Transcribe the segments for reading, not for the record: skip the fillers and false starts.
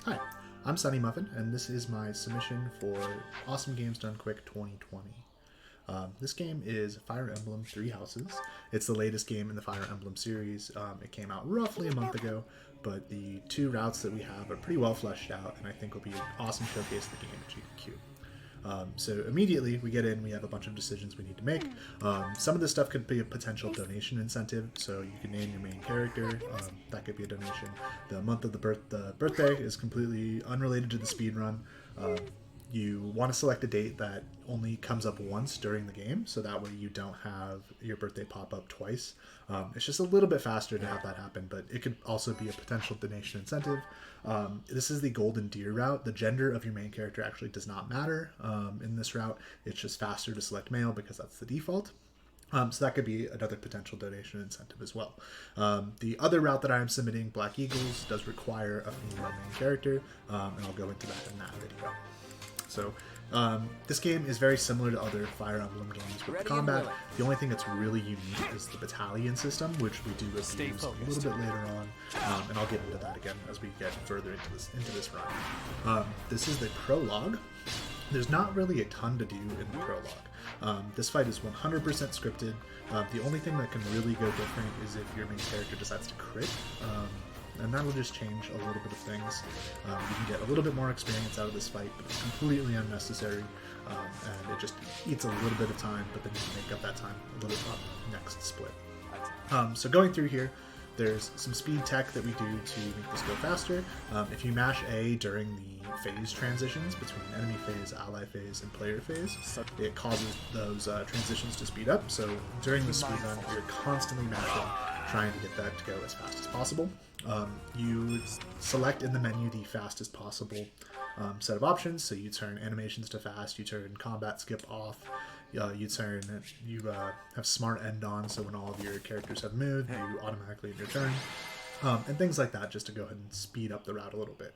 Hi, I'm Sunny Muffin, and this is my submission for Awesome Games Done Quick 2020. This game is Fire Emblem Three Houses. It's the latest game in the Fire Emblem series. It came out roughly a month ago, but the two routes that we have are pretty well fleshed out, and I think will be an awesome showcase of the game at ADGQ. So immediately we get in, we have a bunch of decisions we need to make. Some of this stuff could be a potential donation incentive, so you can name your main character. That could be a donation. The month of the birthday is completely unrelated to the speed run. You want to select a date that only comes up once during the game, so that way you don't have your birthday pop up twice. It's just a little bit faster to have that happen, but it could also be a potential donation incentive. This is the Golden Deer route. The gender of your main character actually does not matter in this route. It's just faster to select male because that's the default. So that could be another potential donation incentive as well. The other route that I am submitting, Black Eagles, does require a female main character, and I'll go into that in that video. So this game is very similar to other Fire Emblem games with the combat. The only thing that's really unique is the battalion system, which we do abuse a little bit later on, and I'll get into that again as we get further into this run. This is the prologue. There's not really a ton to do in the prologue. This fight is 100% scripted. The only thing that can really go different is if your main character decides to crit. And that'll just change a little bit of things. You can get a little bit more experience out of this fight, but it's completely unnecessary, and it just eats a little bit of time, but then you can make up that time a little up next split. So going through here, there's some speed tech that we do to make this go faster. If you mash A during the phase transitions between enemy phase, ally phase, and player phase, it causes those transitions to speed up. So during the speed run, you're constantly mashing, trying to get that to go as fast as possible. You select in the menu the fastest possible set of options. So you turn animations to fast, you turn combat skip off, you have smart end on, so when all of your characters have moved, you automatically end your turn, and things like that, just to go ahead and speed up the route a little bit.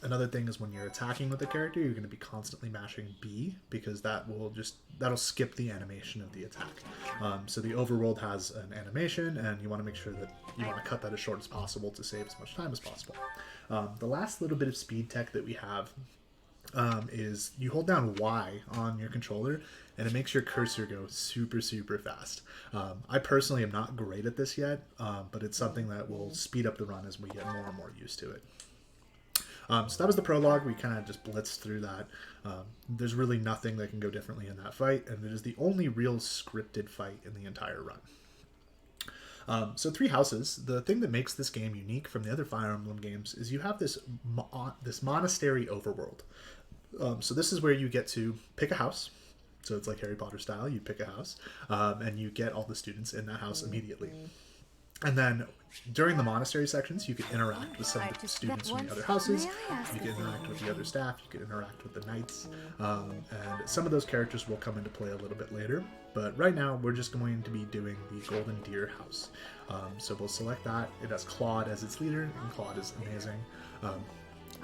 Another thing is when you're attacking with a character, you're going to be constantly mashing B, because that'll skip the animation of the attack. So the overworld has an animation, and you want to make sure that you want to cut that as short as possible to save as much time as possible. The last little bit of speed tech that we have is you hold down Y on your controller, and it makes your cursor go super, super fast. I personally am not great at this yet, but it's something that will speed up the run as we get more and more used to it. So that was the prologue. We kind of just blitzed through that. There's really nothing that can go differently in that fight, and it is the only real scripted fight in the entire run. So Three Houses, the thing that makes this game unique from the other Fire Emblem games is you have this monastery overworld. So this is where you get to pick a house. So it's like Harry Potter style. You pick a house, and you get all the students in that house immediately. And then during the monastery sections, you can interact with some of the students from the other houses. You can interact with the other staff. You can interact with the knights. And some of those characters will come into play a little bit later. But right now, we're just going to be doing the Golden Deer house. So we'll select that. It has Claude as its leader, and Claude is amazing.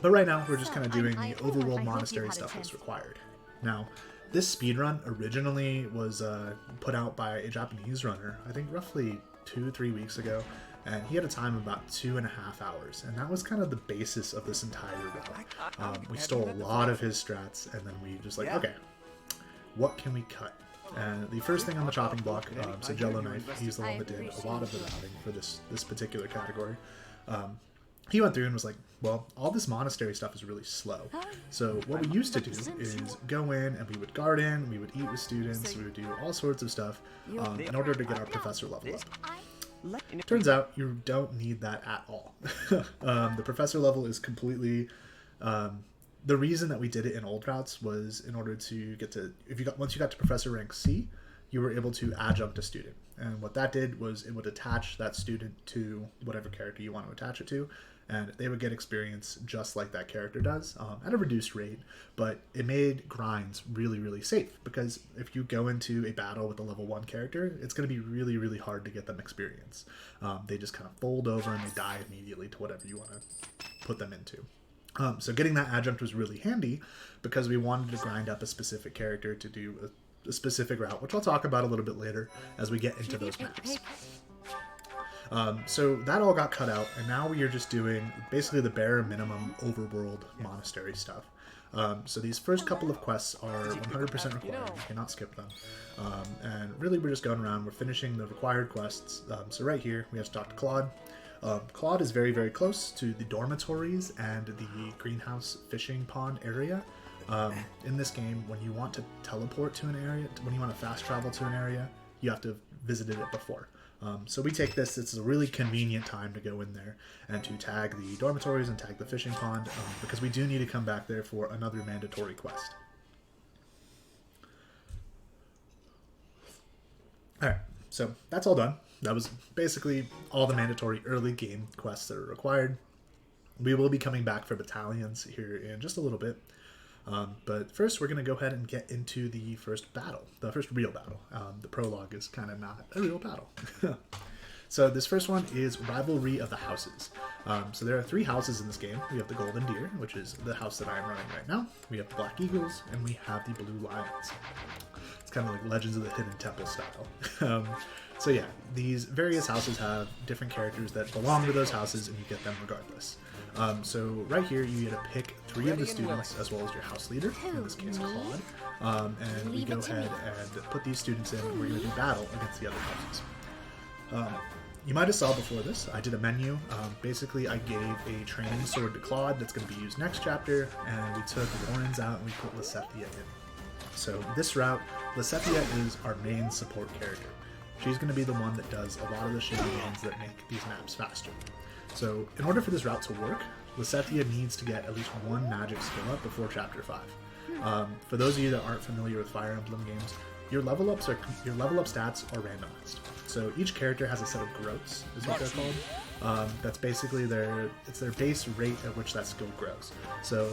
But right now, we're just kind of doing the overworld monastery stuff that's required. Now, this speedrun originally was put out by a Japanese runner, I think roughly 2-3 weeks ago, and he had a time of about 2.5 hours, and that was kind of the basis of this entire route. We stole a lot of his strats, and then we just like, okay, what can we cut? And the first thing on the chopping block, so Jello Knife, he's the one that did a lot of the routing for this particular category. He went through and was like, well, all this monastery stuff is really slow. So what we used to do is go in and we would garden, we would eat with students, we would do all sorts of stuff in order to get our professor level up. Turns out you don't need that at all. The professor level is completely... the reason that we did it in old routes was in order to get to... Once you got to professor rank C, you were able to adjunct a student. And what that did was it would attach that student to whatever character you want to attach it to, and they would get experience just like that character does, at a reduced rate, but it made grinds really, really safe, because if you go into a battle with a level 1 character, it's going to be really, really hard to get them experience. They just kind of fold over and they die immediately to whatever you want to put them into. So getting that adjunct was really handy, because we wanted to grind up a specific character to do a specific route, which I'll talk about a little bit later as we get into those maps. So that all got cut out, and now we are just doing basically the bare minimum overworld monastery stuff. So these first couple of quests are 100% required. You cannot skip them. And really, we're just going around. We're finishing the required quests. So right here, we have to talk to Claude. Claude is very, very close to the dormitories and the greenhouse fishing pond area. In this game, when you want to teleport to an area, when you want to fast travel to an area, you have to have visited it before. So we take this, it's a really convenient time to go in there and to tag the dormitories and tag the fishing pond, because we do need to come back there for another mandatory quest. Alright, so that's all done. That was basically all the mandatory early game quests that are required. We will be coming back for battalions here in just a little bit. But first, we're going to go ahead and get into the first battle, the first real battle. The prologue is kind of not a real battle. So this first one is Rivalry of the Houses. So there are 3 houses in this game. We have the Golden Deer, which is the house that I am running right now. We have the Black Eagles, and we have the Blue Lions. It's kind of like Legends of the Hidden Temple style. So yeah, these various houses have different characters that belong to those houses, and you get them regardless. So right here, you get to pick 3 of the students as well as your house leader, in this case Claude. And we go ahead and put these students in, and we're going to do battle against the other houses. You might have saw before this, I did a menu. Basically, I gave a training sword to Claude that's going to be used next chapter, and we took Warrens out and we put Lysethia in. So this route, Lysethia is our main support character. She's going to be the one that does a lot of the shenanigans that make these maps faster. So in order for this route to work, Lysethia needs to get at least 1 magic skill up before Chapter 5. For those of you that aren't familiar with Fire Emblem games, your level up stats are randomized. So each character has a set of growths, is what they're called. That's basically their base rate at which that skill grows. So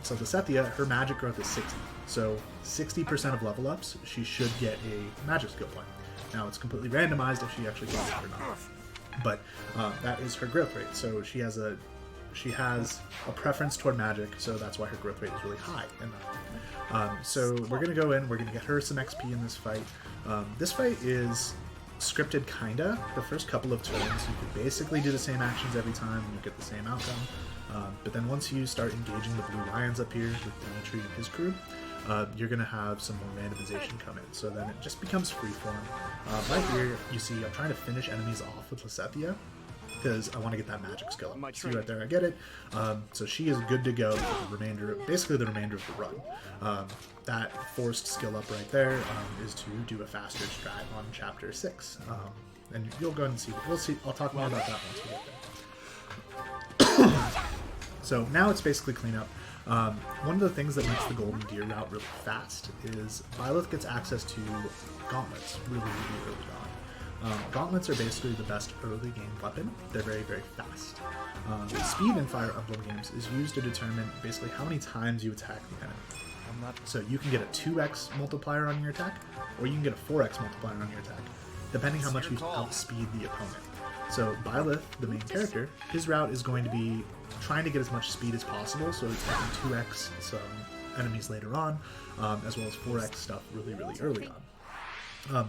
so Lysethia, her magic growth is 60. So 60% of level ups, she should get a magic skill point. Now it's completely randomized if she actually gets it or not. But that is her growth rate. So she has a preference toward magic, so that's why her growth rate is really high. So we're going to go in, we're going to get her some XP in this fight. This fight is scripted kinda. The first couple of turns, you can basically do the same actions every time and you get the same outcome. But then once you start engaging the Blue Lions up here with Dimitri and his crew, you're going to have some more randomization come in. So then it just becomes freeform. Right here, you see I'm trying to finish enemies off with Lysethia, because I want to get that magic skill up. See right there, I get it. So she is good to go for the remainder of the run. That forced skill up right there is to do a faster strat on Chapter 6. And you'll go and see. We'll see. I'll talk more about that once we get there. So now it's basically cleanup. One of the things that makes the Golden Deer route really fast is Byleth gets access to gauntlets really, really early on. Gauntlets are basically the best early game weapon. They're very, very fast. Speed in Fire Emblem games is used to determine basically how many times you attack the enemy. So you can get a 2x multiplier on your attack, or you can get a 4x multiplier on your attack, depending how much you outspeed the opponent. So Byleth, the main character, his route is going to be trying to get as much speed as possible, so it's getting 2x some enemies later on, as well as 4x stuff really, really early on.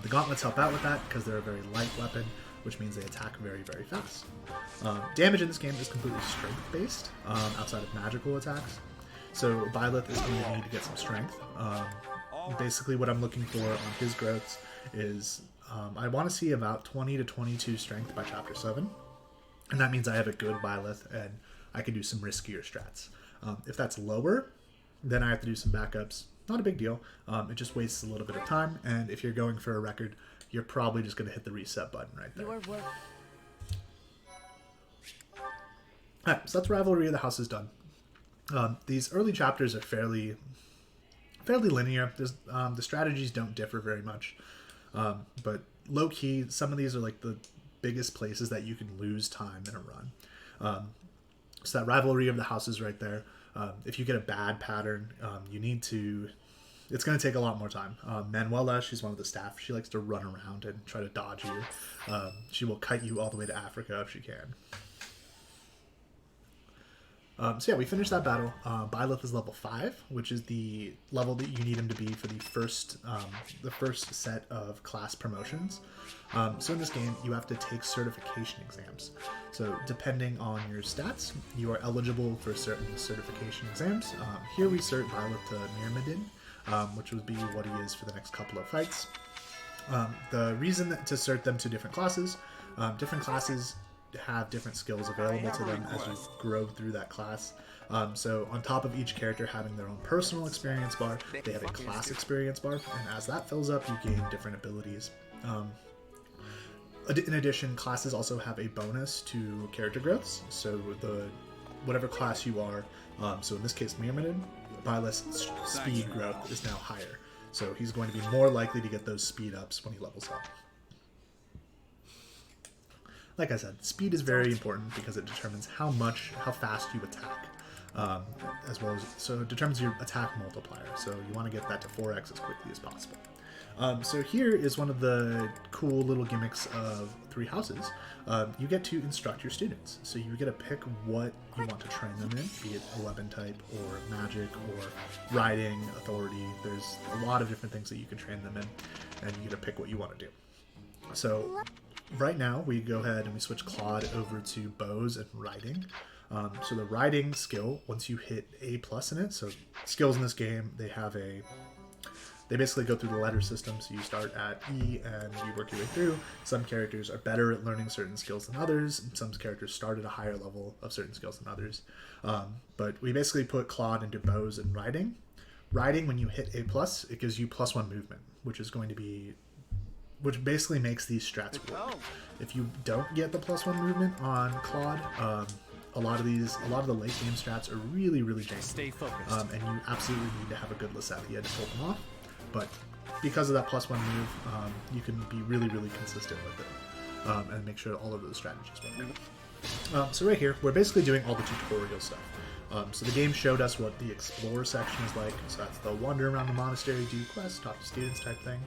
The gauntlets help out with that because they're a very light weapon, which means they attack very, very fast. Damage in this game is completely strength-based, outside of magical attacks. So Byleth is going to need to get some strength. Basically what I'm looking for on his growths is I want to see about 20 to 22 strength by Chapter 7. And that means I have a good Byleth and I can do some riskier strats. If that's lower, then I have to do some backups. Not a big deal. It just wastes a little bit of time, and if you're going for a record, you're probably just going to hit the reset button right there. Alright, so that's Rivalry of the Houses done. These early chapters are fairly linear. The strategies don't differ very much, but low-key, some of these are like the biggest places that you can lose time in a run. So that Rivalry of the Houses right there, if you get a bad pattern, it's going to take a lot more time. Manuela, she's one of the staff. She likes to run around and try to dodge you. She will kite you all the way to Africa if she can. So yeah, we finished that battle. Byleth is level 5, which is the level that you need him to be for the first set of class promotions. So in this game, you have to take certification exams. So depending on your stats, you are eligible for certain certification exams. Here we cert Byleth to Myrmidon, which would be what he is for the next couple of fights. The reason to cert them to different classes have different skills available to them as you grow through that class. So on top of each character having their own personal experience bar, they have a class experience bar, and as that fills up, you gain different abilities. In addition, classes also have a bonus to character growths. So whatever class you are, so in this case Myrmidon, Byleth's speed growth is now higher. So he's going to be more likely to get those speed ups when he levels up. Like I said, speed is very important because it determines how fast you attack, so it determines your attack multiplier. So you want to get that to 4x as quickly as possible. So here is one of the cool little gimmicks of Three Houses. You get to instruct your students. So you get to pick what you want to train them in, be it a weapon type or magic or riding, authority. There's a lot of different things that you can train them in, and you get to pick what you want to do. So right now we go ahead and we switch Claude over to bows and riding. So the riding skill, once you hit A+ in it, so skills in this game, they basically go through the letter system, so you start at E and you work your way through. Some characters are better at learning certain skills than others. Some characters start at a higher level of certain skills than others. But we basically put Claude into bows and riding. Riding, when you hit A+, it gives you +1 movement, which basically makes these strats work. If you don't get the +1 movement on Claude, a lot of the late game strats are really, really janky. Stay focused. And you absolutely need to have a good Lysethia to pull them off. But because of that +1 move, you can be really, really consistent with it and make sure all of those strategies work. So right here, we're basically doing all the tutorial stuff. So the game showed us what the Explore section is like. So that's the wander around the monastery, do quests, talk to students type thing.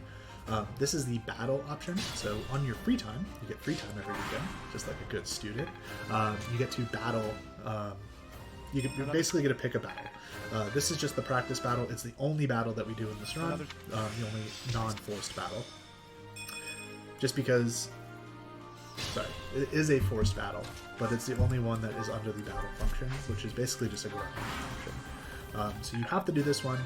This is the battle option. So on your free time, you get free time every weekend, just like a good student. You get to battle. You're basically going to pick a battle. This is just the practice battle. It's the only battle that we do in this run, the only non-forced battle. Just because, sorry, it is a forced battle, but it's the only one that is under the battle function, which is basically just a ground function. So you have to do this one.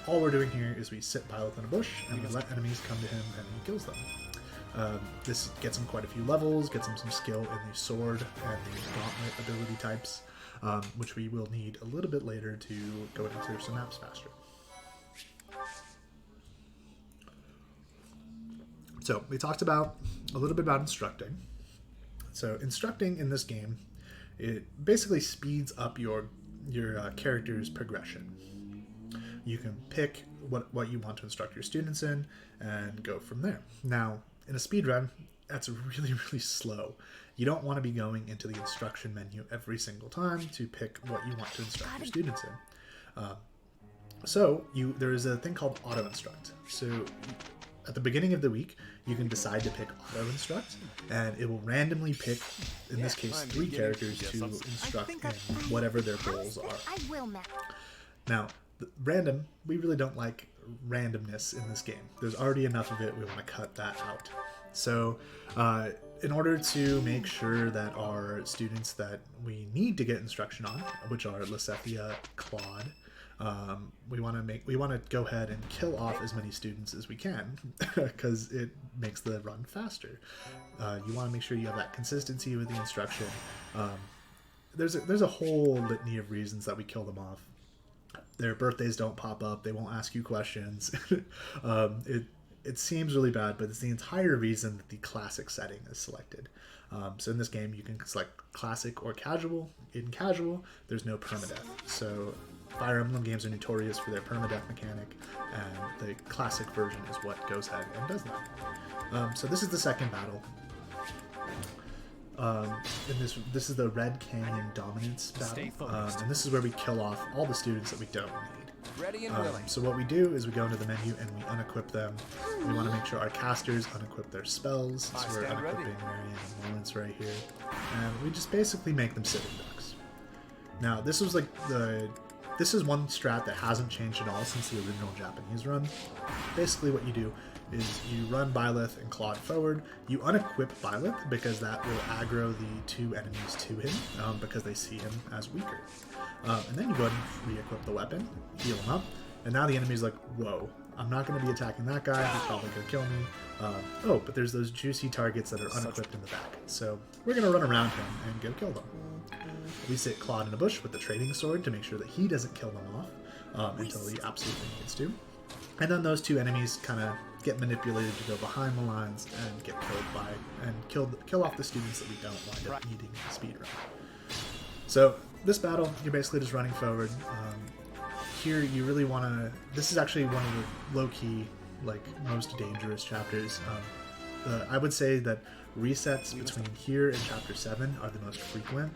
All we're doing here is we sit Byleth in a bush, and we let enemies come to him, and he kills them. This gets him quite a few levels, gets him some skill in the sword and the gauntlet ability types. Which we will need a little bit later to go and clear some maps faster. So we talked about a little bit about instructing. So instructing in this game, it basically speeds up your character's progression. You can pick what you want to instruct your students in and go from there. Now, in a speedrun, that's really, really slow. You don't want to be going into the instruction menu every single time to pick what you want to instruct your students in. So there is a thing called auto instruct. So at the beginning of the week, you can decide to pick auto instruct, and it will randomly pick, in this case, 3 characters to instruct in whatever their goals are. Now, random, we really don't like randomness in this game. There's already enough of it, we want to cut that out. So in order to make sure that our students that we need to get instruction on, which are Lysethia, Claude, we want to go ahead and kill off as many students as we can because it makes the run faster. You want to make sure you have that consistency with the instruction. There's a whole litany of reasons that we kill them off. Their birthdays don't pop up. They won't ask you questions. It seems really bad, but it's the entire reason that the classic setting is selected. So in this game, you can select classic or casual. In casual, there's no permadeath. So Fire Emblem games are notorious for their permadeath mechanic, and the classic version is what goes ahead and does that. So this is the second battle. This is the Red Canyon Dominance battle, and this is where we kill off all the students that we don't need. Ready and willing. So what we do is we go into the menu and we unequip them. We want to make sure our casters unequip their spells. So we're unequipping Marianne and Lawrence right here. And we just basically make them sitting ducks. Now, this was like this is one strat that hasn't changed at all since the original Japanese run. Basically what you do is you run Byleth and Claude forward. You unequip Byleth because that will aggro the two enemies to him because they see him as weaker. And then you go ahead and re-equip the weapon, heal him up, and now the enemy's like, whoa, I'm not going to be attacking that guy, he's probably going to kill me. Oh, but there's those juicy targets that are unequipped in the back. So we're going to run around him and go kill them. We sit Claude in a bush with the trading sword to make sure that he doesn't kill them off until he absolutely needs to. And then those two enemies kind of get manipulated to go behind the lines and get killed by, and kill off the students that we don't wind up needing in the speed run. So this battle, you're basically just running forward. Here you really want to, this is actually one of the low-key, like, most dangerous chapters. I would say that resets between here and chapter 7 are the most frequent.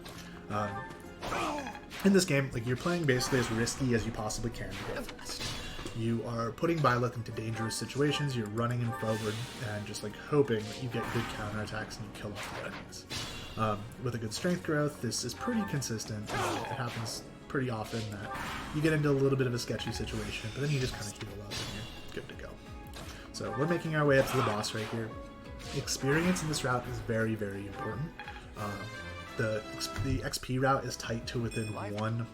In this game, like, you're playing basically as risky as you possibly can to get fast. You are putting Byleth into dangerous situations, you're running him forward and just like hoping that you get good counterattacks and you kill off the enemies. With a good strength growth, this is pretty consistent. It happens pretty often that you get into a little bit of a sketchy situation, but then you just kind of heal up and you're good to go. So we're making our way up to the boss right here. Experience in this route is very, very important. The XP route is tight to within one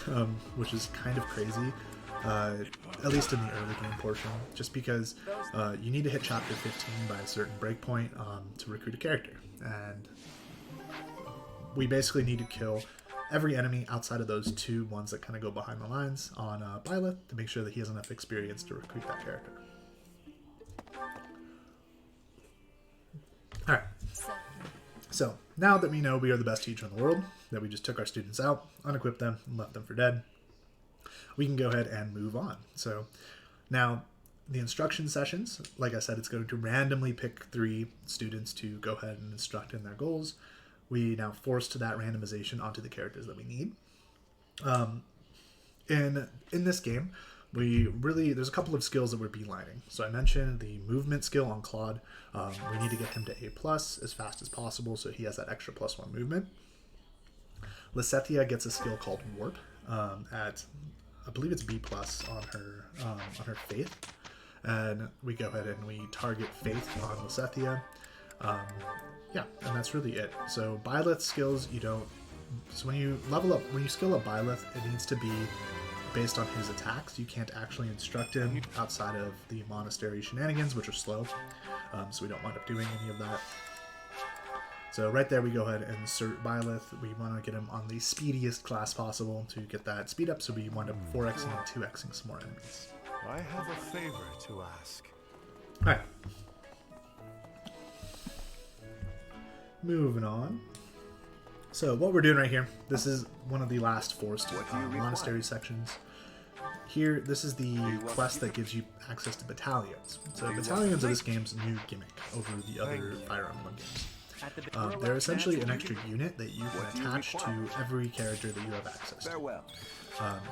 mob, which is kind of crazy. At least in the early game portion, just because you need to hit chapter 15 by a certain breakpoint to recruit a character, and we basically need to kill every enemy outside of those two ones that kind of go behind the lines on Byleth to make sure that he has enough experience to recruit that character. Alright, so now that we know we are the best teacher in the world, that we just took our students out, unequipped them, and left them for dead, we can go ahead and move on. So now the instruction sessions, like I said, it's going to randomly pick 3 students to go ahead and instruct in their goals. We now force to that randomization onto the characters that we need. In this game, there's a couple of skills that we're beelining. So I mentioned the movement skill on Claude. We need to get him to A+ as fast as possible so he has that extra +1 movement. Lysethia gets a skill called Warp at, I believe it's B+ on her Faith, and we go ahead and we target Faith on Lysethia. Yeah, and that's really it. So Byleth skills, so when you skill up Byleth, it needs to be based on his attacks. You can't actually instruct him outside of the monastery shenanigans, which are slow, so we don't wind up doing any of that. So right there we go ahead and insert Byleth. We want to get him on the speediest class possible to get that speed up, so we wind up 4xing and 2xing some more enemies. I have a favor to ask. Alright. Moving on. So what we're doing right here, this is one of the last forced monastery sections. Here, this is the quest that gives you access to battalions. So battalions are this game's new gimmick over the other Fire Emblem games. They're essentially an extra unit that you can attach to every character that you have access to.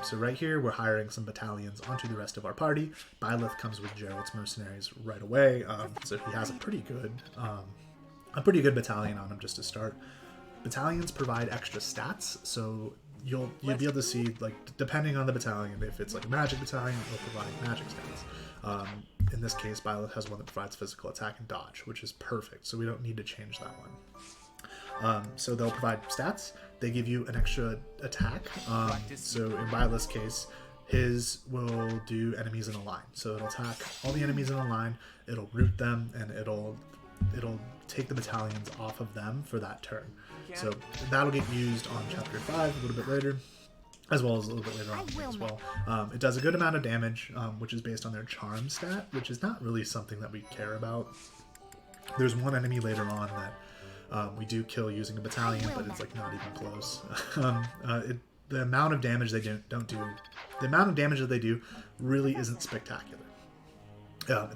So right here, we're hiring some battalions onto the rest of our party. Byleth comes with Gerald's mercenaries right away, so he has a pretty good battalion on him just to start. Battalions provide extra stats, so you'll be able to see, like, depending on the battalion, if it's like a magic battalion, it'll provide magic stats. In this case, Byleth has one that provides physical attack and dodge, which is perfect, so we don't need to change that one. So they'll provide stats, they give you an extra attack, so in Byleth's case, his will do enemies in a line. So it'll attack all the enemies in a line, it'll root them, and it'll take the battalions off of them for that turn. So that'll get used on chapter 5 a little bit later, as well as a little bit later on as well. It does a good amount of damage, which is based on their charm stat, which is not really something that we care about. There's one enemy later on that we do kill using a battalion, but it's like not even close. The amount of damage they don't do, the amount of damage that they do really isn't spectacular.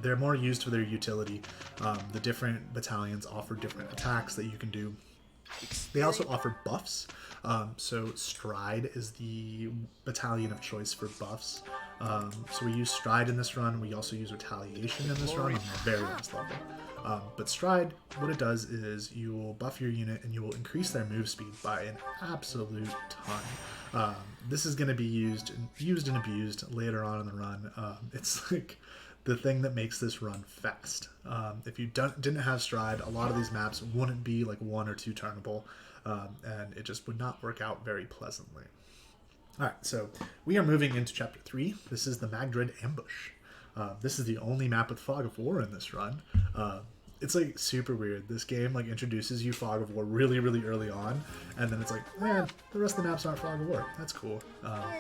They're more used for their utility. The different battalions offer different attacks that you can do. They also offer buffs. So Stride is the battalion of choice for buffs. So we use Stride in this run. We also use Retaliation in this run on the very last level. But Stride, what it does is you will buff your unit and you will increase their move speed by an absolute ton. This is going to be used and abused later on in the run. It's like the thing that makes this run fast. If you didn't have Stride, a lot of these maps wouldn't be like 1 or 2 turnable, and it just would not work out very pleasantly. Alright, so we are moving into Chapter 3. This is the Magdred Ambush. This is the only map with Fog of War in this run. It's like super weird. This game like introduces you Fog of War really early on, and then it's like, man, the rest of the maps aren't Fog of War. That's cool.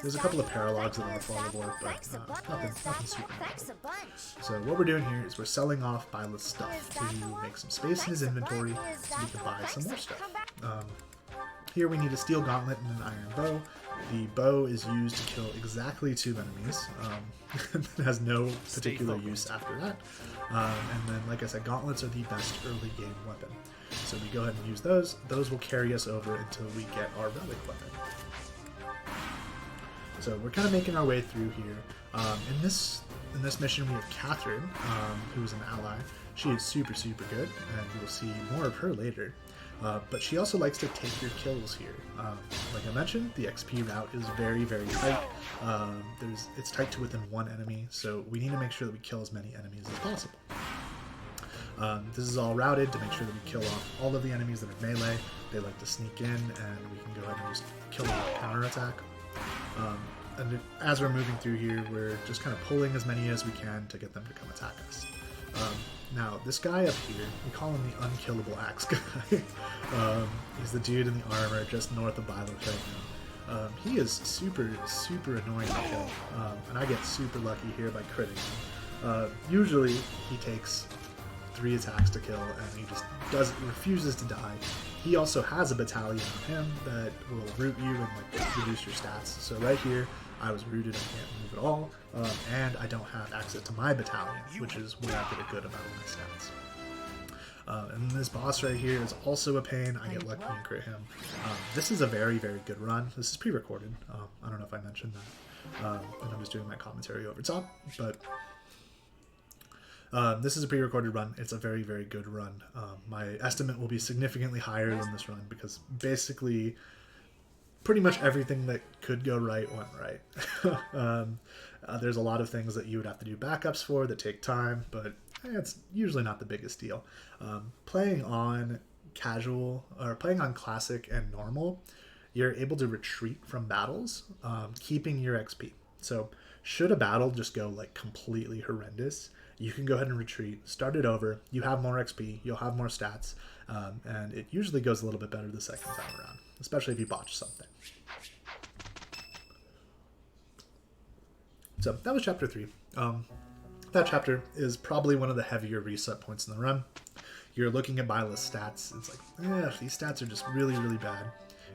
There's a couple of paralogs that are Fog of War, but nothing super notable. So what we're doing here is we're selling off Byleth's stuff to make some space in his inventory so we can buy some more stuff. Here we need a steel gauntlet and an iron bow. The bow is used to kill exactly 2 enemies. It has no particular use after that. And then, like I said, gauntlets are the best early game weapon. So we go ahead and use those. Those will carry us over until we get our relic weapon. So we're kind of making our way through here. In this mission, we have Catherine, who is an ally. She is super good, and we will see more of her later. But she also likes to take your kills here. Like I mentioned, the XP route is very tight. It's tight to within 1 enemy, so we need to make sure that we kill as many enemies as possible. This is all routed to make sure that we kill off all of the enemies that are melee. They like to sneak in, and we can go ahead and just kill them with counterattack. And as we're moving through here, we're just kind of pulling as many as we can to get them to come attack us. Now, this guy up here, we call him the Unkillable Axe guy. He's the dude in the armor just north of Byleth right now. He is super annoying to kill, and I get super lucky here by critting him. Usually, he takes 3 attacks to kill, and he just refuses to die. He also has a battalion on him that will root you and like reduce your stats. So right here, I was rooted, I can't move at all, and I don't have access to my battalion, which is where I get a good amount of my stats. And this boss right here is also a pain. I get lucky and crit him. This is a very good run. This is pre-recorded. I don't know if I mentioned that. And I'm just doing my commentary over top, but this is a pre-recorded run. It's a very good run. My estimate will be significantly higher than this run because basically pretty much everything that could go right went right. There's a lot of things that you would have to do backups for that take time, but it's usually not the biggest deal. Playing on casual or playing on classic and normal, you're able to retreat from battles, keeping your XP. So should a battle just go like completely horrendous, you can go ahead and retreat, start it over, you have more XP, you'll have more stats, and it usually goes a little bit better the second time around, especially if you botch something. So that was Chapter 3. That chapter is probably one of the heavier reset points in the run. You're looking at Byleth's stats, it's like, these stats are just really bad.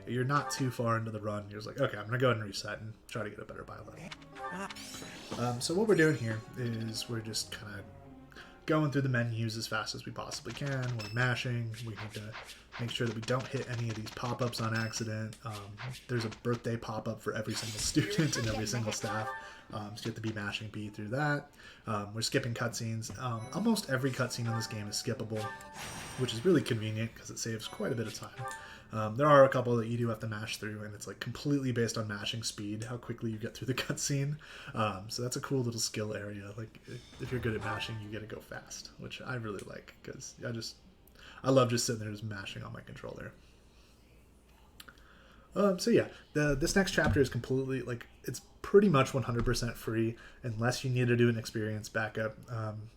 You're not too far into the run, you're just like, okay, I'm going to go ahead and reset and try to get a better Byleth. So what we're doing here is we're just kind of going through the menus as fast as we possibly can. We're mashing. We need to make sure that we don't hit any of these pop-ups on accident. There's a birthday pop-up for every single student and every single staff. So you have to be mashing B through that. We're skipping cutscenes. Almost every cutscene in this game is skippable, which is really convenient because it saves quite a bit of time. There are a couple that you do have to mash through, and it's like completely based on mashing speed, how quickly you get through the cutscene. So that's a cool little skill area. Like if you're good at mashing, you get to go fast, which I really like because I love just sitting there just mashing on my controller. So yeah, this next chapter is completely like it's pretty much 100% free unless you need to do an experience backup,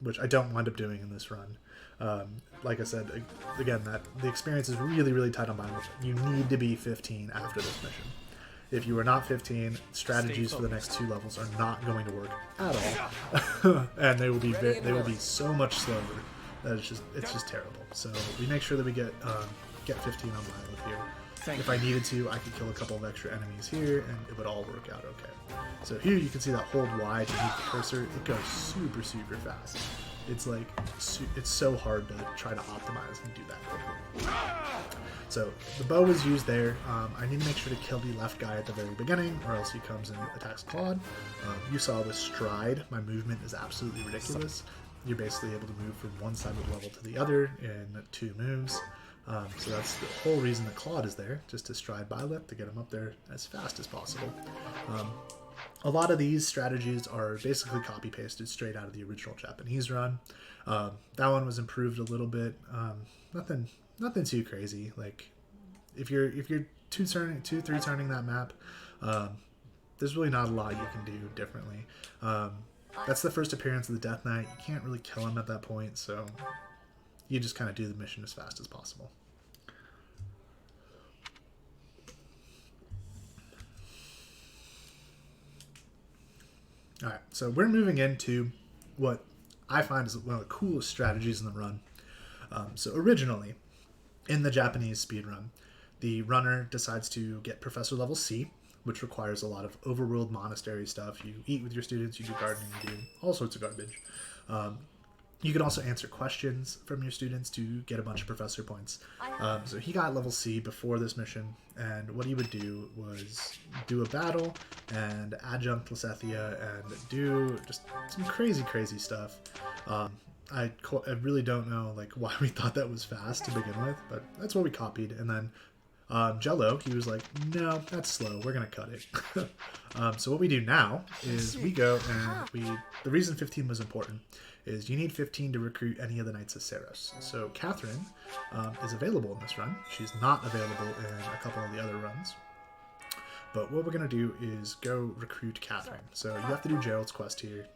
which I don't wind up doing in this run. Like I said, again, that the experience is really tight on Byleth. You need to be 15 after this mission. If you are not 15, strategies for the next 2 levels are not going to work at all, and they will be so much slower that it's just terrible. So we make sure that we get 15 on Byleth here. If I needed to, I could kill a couple of extra enemies here, and it would all work out okay. So here you can see that hold Y to move the cursor. It goes super fast. It's like, it's so hard to try to optimize and do that quickly. So the bow is used there. I need to make sure to kill the left guy at the very beginning, or else he comes and attacks Claude. You saw with Stride, my movement is absolutely ridiculous. you're basically able to move from one side of the level to the other in 2 moves. So that's the whole reason that Claude is there, just to stride Byleth to get him up there as fast as possible. A lot of these strategies are basically copy-pasted straight out of the original Japanese run. That one was improved a little bit. Nothing too crazy. Like if you're 2-3 turning that map, there's really not a lot you can do differently. That's the first appearance of the Death Knight. You can't really kill him at that point, so you just kind of do the mission as fast as possible. Alright, so we're moving into what I find is one of the coolest strategies in the run. So originally, in the Japanese speedrun, the runner decides to get Professor level C, which requires a lot of overworld monastery stuff. You eat with your students, you do gardening, you do all sorts of garbage. You can also answer questions from your students to get a bunch of professor points. So he got level C before this mission, and what he would do was do a battle and adjunct Lysethia and do just some crazy stuff. I really don't know like why we thought that was fast to begin with, but that's what we copied. And then Jello, he was like, no, that's slow, we're gonna cut it. So what we do now is we go and the reason 15 was important is you need 15 to recruit any of the Knights of Saros. So Catherine is available in this run. She's not available in a couple of the other runs. But what we're going to do is go recruit Catherine. So you have to do Gerald's quest here.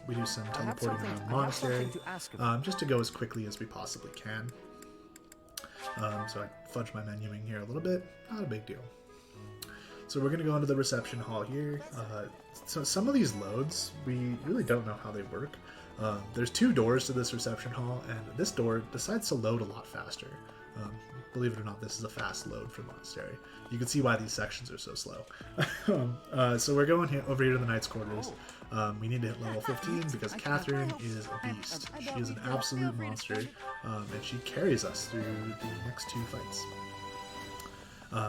We do some teleporting around the monastery, just to go as quickly as we possibly can. So I fudged my menuing here a little bit. Not a big deal. So we're going to go into the reception hall here. So some of these loads, we really don't know how they work. There's 2 doors to this reception hall, and this door decides to load a lot faster. Believe it or not, this is a fast load for Monastery. You can see why these sections are so slow. So we're going over here to the Knight's Quarters. We need to hit level 15 because Catherine is a beast. She is an absolute monster, and she carries us through the next 2 fights.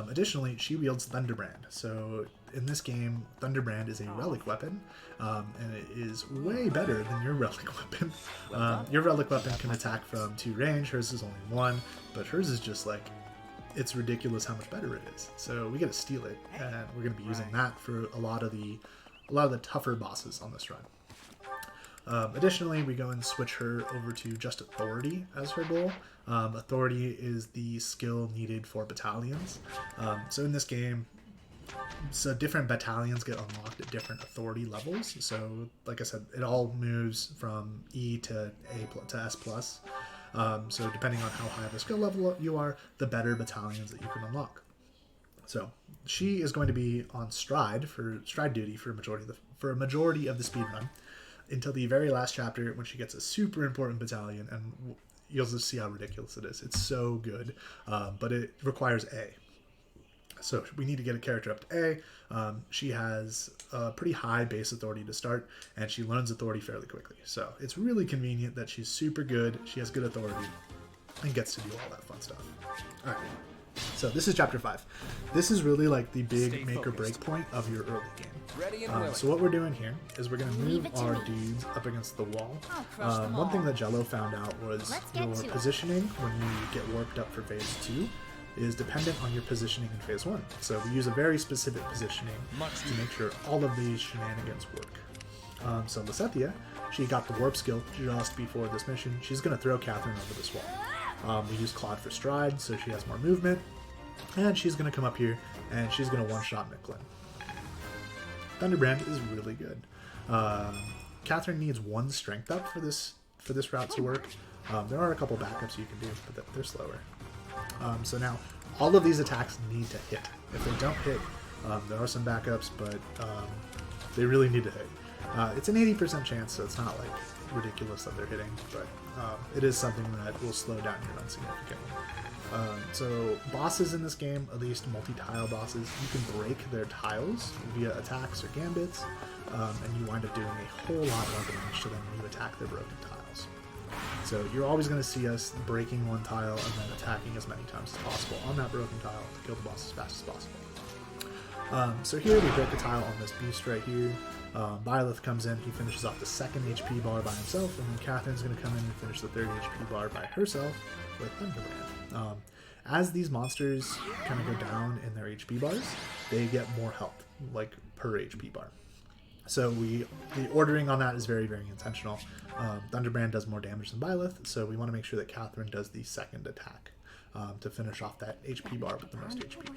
Additionally, she wields Thunderbrand. So in this game, Thunderbrand is a relic weapon, and it is way better than your relic weapon. Your relic weapon can attack from 2 range, hers is only 1, but hers is just like, it's ridiculous how much better it is. So we gotta steal it, and we're gonna be using that for a lot of the tougher bosses on this run. Additionally, we go and switch her over to just Authority as her goal. Authority is the skill needed for battalions. So in this game, different battalions get unlocked at different authority levels. So like I said, it all moves from E to S+. So depending on how high of a skill level you are, the better battalions that you can unlock. So she is going to be on stride duty for a majority of the speed run until the very last chapter when she gets a super important battalion, and you'll just see how ridiculous it is. It's so good, but it requires A. So we need to get a character up to A. She has a pretty high base authority to start, and she learns authority fairly quickly. So it's really convenient that she's super good, she has good authority, and gets to do all that fun stuff. All right. So this is chapter 5. This is really like the big make or break point of your early game. So what we're doing here is we're going to move our dudes up against the wall. One thing that Jello found out was your positioning when you get warped up for phase 2 is dependent on your positioning in phase 1. So we use a very specific positioning to make sure all of these shenanigans work. So Lysethia, she got the warp skill just before this mission. She's going to throw Catherine over this wall. We use Claude for stride, so she has more movement. And she's going to come up here, and she's going to one-shot Micklin. Thunderbrand is really good. Catherine needs 1 strength up for this route to work. There are a couple backups you can do, but they're slower. So now, all of these attacks need to hit. If they don't hit, there are some backups, but they really need to hit. It's an 80% chance, so it's not like ridiculous that they're hitting, but it is something that will slow down your run significantly. So bosses in this game, at least multi-tile bosses, you can break their tiles via attacks or gambits, and you wind up doing a whole lot more damage to them when you attack their broken tiles. So you're always going to see us breaking one tile and then attacking as many times as possible on that broken tile to kill the boss as fast as possible. So here we break the tile on this beast right here. Byleth comes in, he finishes off the second HP bar by himself, and then Catherine's going to come in and finish the third HP bar by herself with Thunderbrand. As these monsters kind of go down in their HP bars, they get more health, like per HP bar. So the ordering on that is very, very intentional. Thunderbrand does more damage than Byleth, so we want to make sure that Catherine does the second attack to finish off that HP bar with the most HP.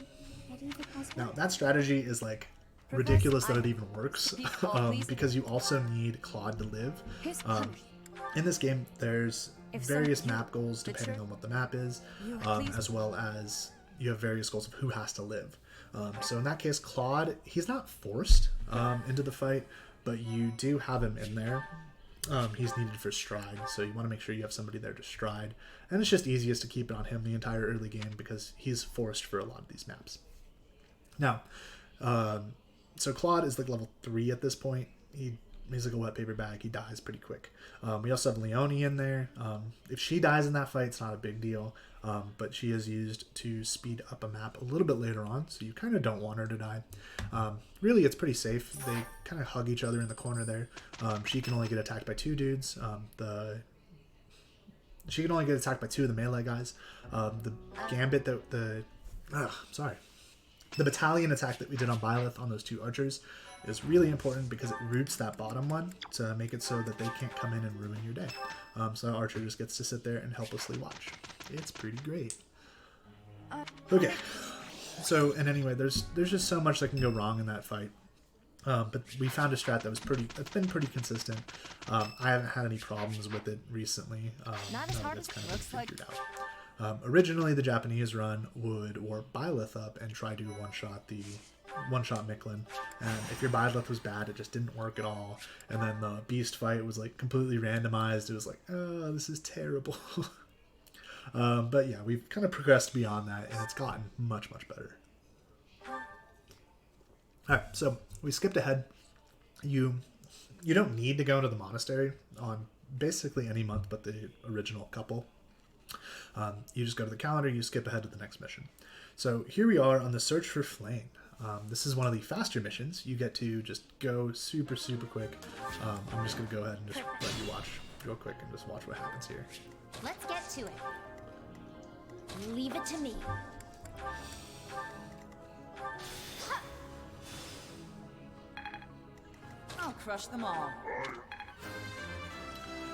Now, that strategy is like ridiculous that it even works, because you also need Claude to live. In this game, there's various map goals depending on what the map is, as well as you have various goals of who has to live. So in that case, Claude, he's not forced into the fight, but you do have him in there. He's needed for stride, so you want to make sure you have somebody there to stride. And it's just easiest to keep it on him the entire early game because he's forced for a lot of these maps. Now, so Claude is like level 3 at this point. He's like a wet paper bag. He dies pretty quick. We also have Leonie in there. If she dies in that fight, it's not a big deal. But she is used to speed up a map a little bit later on, so you kind of don't want her to die. Really, it's pretty safe. They kind of hug each other in the corner there. She can only get attacked by 2 dudes. She can only get attacked by 2 of the melee guys. The Gambit, the battalion attack that we did on Byleth on those 2 archers is really important because it roots that bottom one to make it so that they can't come in and ruin your day. So that archer just gets to sit there and helplessly watch. It's pretty great. Okay, so and anyway, there's just so much that can go wrong in that fight. But we found a strat that's been pretty consistent. I haven't had any problems with it recently. Not as hard as kind it of looks like. figured out. Originally, the Japanese run would warp Byleth up and try to one-shot Micklin, and if your Byleth was bad, it just didn't work at all. And then the Beast fight was like completely randomized. It was like, oh, this is terrible. But yeah, we've kind of progressed beyond that, and it's gotten much, much better. All right, so we skipped ahead. You don't need to go into the monastery on basically any month but the original couple. You just go to the calendar, you skip ahead to the next mission. So here we are on the search for Flame. This is one of the faster missions. You get to just go super, super quick. I'm just going to go ahead and just let you watch real quick and just watch what happens here. Let's get to it. Leave it to me. I'll crush them all.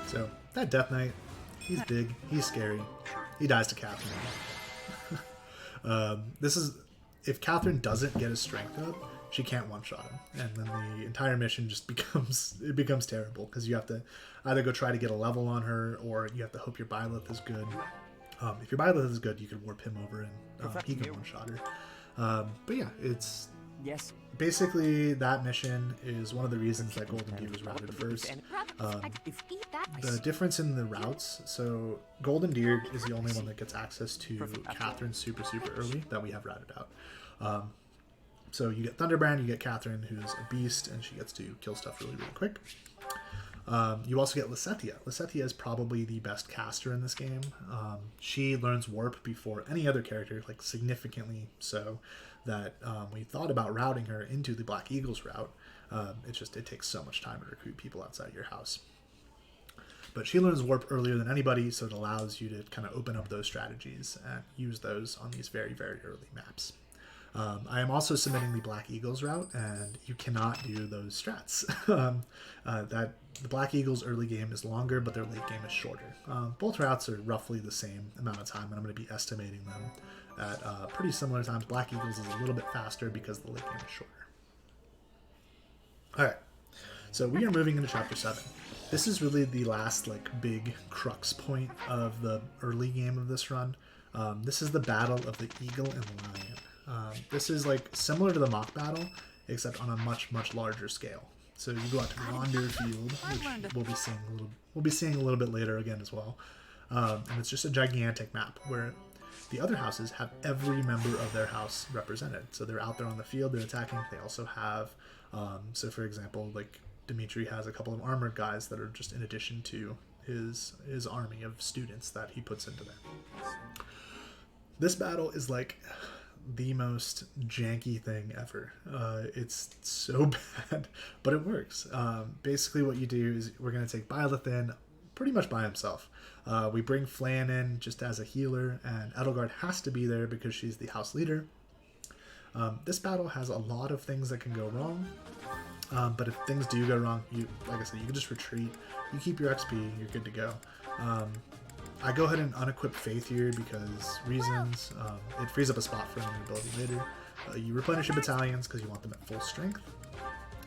So that Death Knight, he's big, he's scary. He dies to Catherine. This is, if Catherine doesn't get his strength up, she can't one-shot him, and then the entire mission just becomes terrible because you have to either go try to get a level on her, or you have to hope your Byleth is good. If your Byleth is good, you can warp him over and he can one-shot her. But yeah, it's basically that mission is one of the reasons that Golden Deer was routed first. The difference in the routes, so Golden Deer is the only one that gets access to Catherine super, super early that we have routed out. So you get Thunderbrand, you get Catherine, who's a beast, and she gets to kill stuff really, really quick. You also get Lysethia. Lysethia is probably the best caster in this game. She learns Warp before any other character, like significantly so, that we thought about routing her into the Black Eagles route. It takes so much time to recruit people outside your house. But she learns Warp earlier than anybody, so it allows you to kind of open up those strategies and use those on these very, very early maps. I am also submitting the Black Eagles route, and you cannot do those strats. The Black Eagles early game is longer, but their late game is shorter. Both routes are roughly the same amount of time, and I'm going to be estimating them at pretty similar times. Black Eagles is a little bit faster because the late game is shorter. Alright, so we are moving into Chapter 7. This is really the last big crux point of the early game of this run. This is the Battle of the Eagle and Lion. This is similar to the mock battle, except on a much, much larger scale. So you go out to Ronder Field, which we'll be seeing a little bit later again as well. And it's just a gigantic map where the other houses have every member of their house represented. So they're out there on the field, they're attacking. They also have, so for example, Dimitri has a couple of armored guys that are just in addition to his army of students that he puts into there. This battle is the most janky thing ever. It's so bad, but it works. Basically what you do is we're going to take Byleth in pretty much by himself. We bring Flan in just as a healer, and Edelgard has to be there because she's the house leader. This battle has a lot of things that can go wrong, but if things do go wrong, like I said, you can just retreat. You keep your XP, you're good to go. I go ahead and unequip Faith here because reasons. It frees up a spot for an ability later. You replenish your battalions because you want them at full strength.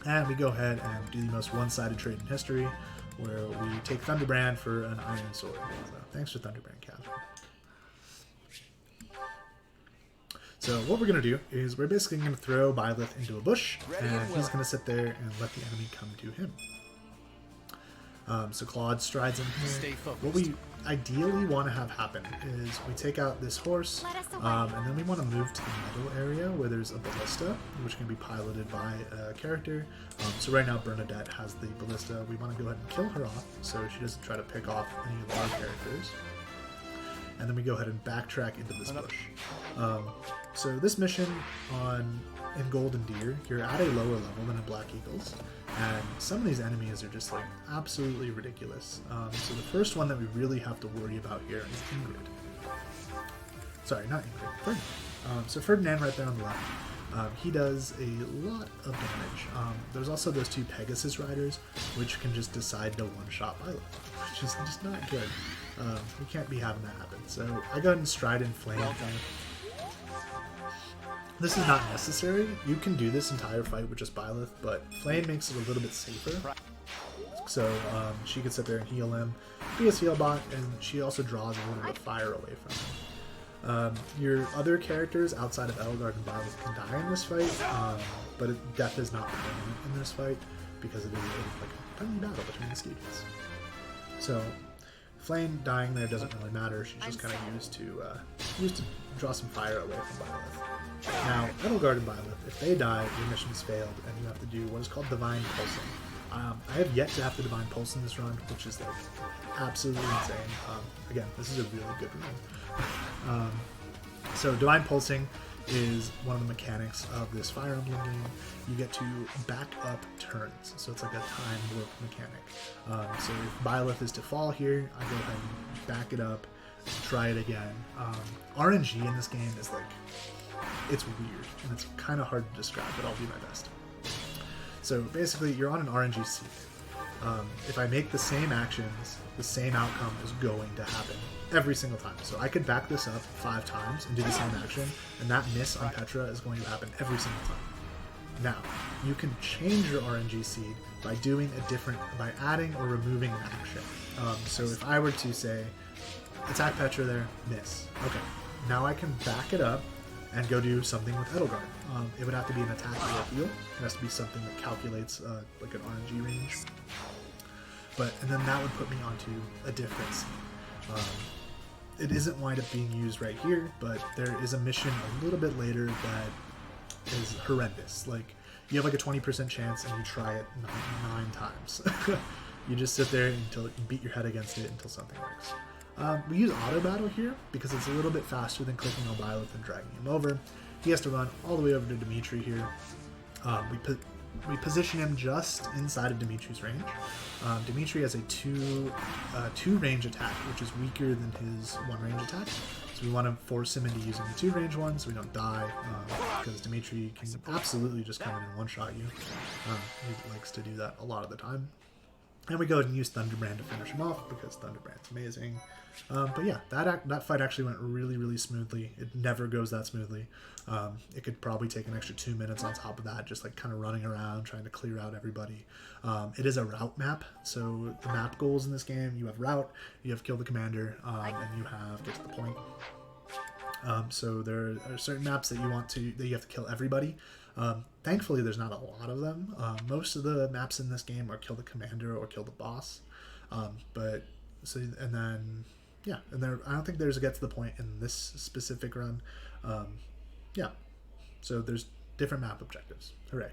And we go ahead and do the most one-sided trade in history, where we take Thunderbrand for an Iron Sword. So thanks for Thunderbrand, Casual. So what we're going to do is we're basically going to throw Byleth into a bush, and he's going to sit there and let the enemy come to him. So Claude strides in here. What we ideally want to have happen is we take out this horse, and then we want to move to the middle area where there's a ballista, which can be piloted by a character. So right now Bernadette has the ballista. We want to go ahead and kill her off so she doesn't try to pick off any of our characters. And then we go ahead and backtrack into this bush. So this mission in Golden Deer, you're at a lower level than in Black Eagles, and some of these enemies are just like absolutely ridiculous. So the first one that we really have to worry about here is Ingrid. Sorry, not Ingrid, Ferdinand. So Ferdinand right there on the left. He does a lot of damage. There's also those two Pegasus riders, which can just decide to one-shot Byleth, which is just not good. We can't be having that happen. So I go ahead and stride in Flame. This is not necessary. You can do this entire fight with just Byleth, but Flame makes it a little bit safer. So she can sit there and heal him, be his heal bot, and she also draws a little bit of fire away from him. Your other characters outside of Edelgard and Byleth can die in this fight, but death is not permanent in this fight because it is like a friendly battle between the students. So Flame dying there doesn't really matter. She's just kind of used to draw some fire away from Byleth. Now, Edelgard and Byleth, if they die, your mission's failed, and you have to do what is called Divine Pulsing. I have yet to have to Divine Pulse in this run, which is like absolutely insane. Again, this is a really good run. So Divine Pulsing is one of the mechanics of this Fire Emblem game. You get to back up turns, so it's like a time warp mechanic. So if Byleth is to fall here, I go ahead and back it up, try it again. RNG in this game is like, it's weird, and it's kind of hard to describe, but I'll do my best. So basically, you're on an RNG seat. If I make the same actions, the same outcome is going to happen every single time. So I could back this up 5 times and do the same action, and that miss on Petra is going to happen every single time. Now, you can change your RNG seed by by adding or removing an action. So if I were to say, attack Petra there, miss. Okay, now I can back it up and go do something with Edelgard. It would have to be an attack or a heal. It has to be something that calculates like an RNG range. And then that would put me onto a different scene. It isn't wind up being used right here, but there is a mission a little bit later that is horrendous. Like, you have like a 20% chance and you try it 9 times. You just sit there until you beat your head against it until something works. We use auto battle here because it's a little bit faster than clicking on Byleth and dragging him over. He has to run all the way over to Dimitri here. We position him just inside of Dimitri's range. Dimitri has a 2 range attack, which is weaker than his 1 range attack. So we want to force him into using the 2 range one so we don't die, because Dimitri can absolutely just come in and one-shot you. He likes to do that a lot of the time. And we go ahead and use Thunderbrand to finish him off because Thunderbrand's amazing. But yeah, that fight actually went really, really smoothly. It never goes that smoothly. It could probably take an extra 2 minutes on top of that, just like kind of running around, trying to clear out everybody. It is a route map, so the map goals in this game, you have route, you have kill the commander, and you have get to the point. So there are certain maps that you have to kill everybody. Thankfully, there's not a lot of them. Most of the maps in this game are kill the commander or kill the boss. I don't think there's a get to the point in this specific run. So there's different map objectives. Hooray.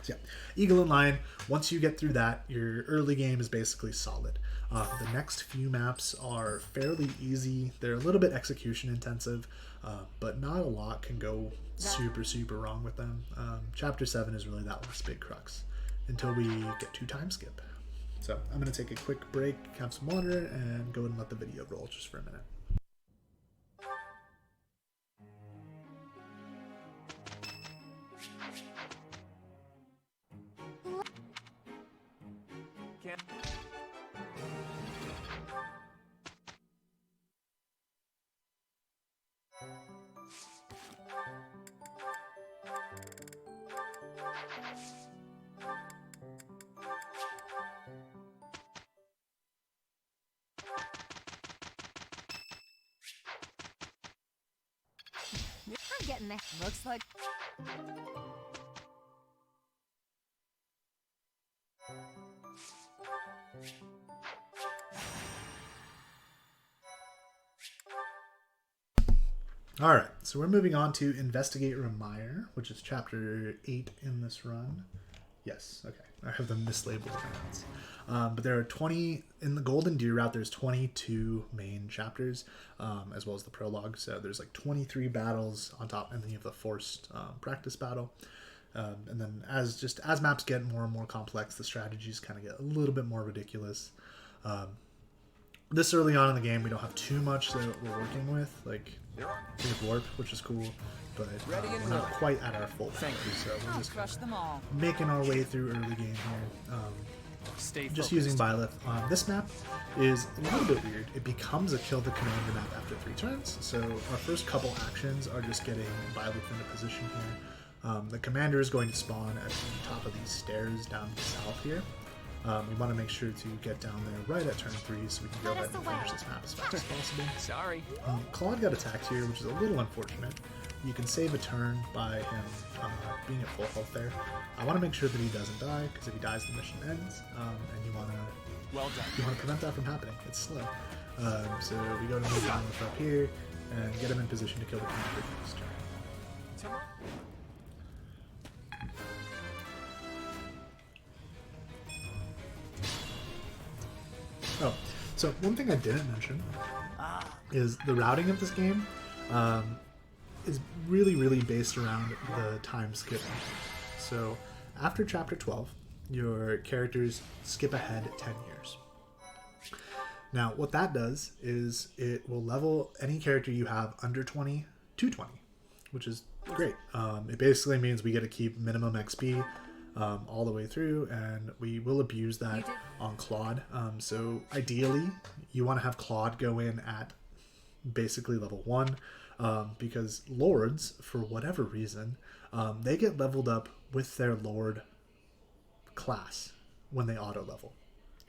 So yeah, Eagle and Lion, once you get through that, your early game is basically solid. The next few maps are fairly easy. They're a little bit execution intensive, but not a lot can go super wrong with them. Chapter 7 is really that last big crux until we get to time skip. So I'm going to take a quick break, have some water, and go and let the video roll just for a minute. I'm getting there. Looks like... Alright, so we're moving on to Investigate Remire, which is chapter 8 in this run. Yes, okay. I have them mislabeled accounts. But there are 20, in the Golden Deer route, there's 22 main chapters, as well as the prologue. So there's like 23 battles on top, and then you have the forced practice battle. And then as maps get more and more complex, the strategies kind of get a little bit more ridiculous. This early on in the game, we don't have too much that we're working with. Like, we have warp, which is cool, but we're not quite at our full power, so we're just making our way through early game here. Just using Byleth. This map is a little bit weird. It becomes a kill the commander map after 3 turns, so our first couple actions are just getting Byleth into position here. The commander is going to spawn at the top of these stairs down south here. We want to make sure to get down there right at turn 3 so we can go ahead and finish this map as fast as possible. Sorry. Claude got attacked here, which is a little unfortunate. You can save a turn by him being at full health there. I want to make sure that he doesn't die, because if he dies, the mission ends, and you want to prevent that from happening. It's slow. So we go to move down up here and get him in position to kill the commander next turn. Oh, so one thing I didn't mention is the routing of this game is really based around the time skip. So after chapter 12, your characters skip ahead 10 years. Now what that does is it will level any character you have under 20 to 20, which is great. It basically means we get to keep minimum XP all the way through, and we will abuse that on Claude. So ideally, you want to have Claude go in at basically level 1, because Lords, for whatever reason, they get leveled up with their Lord class when they auto-level.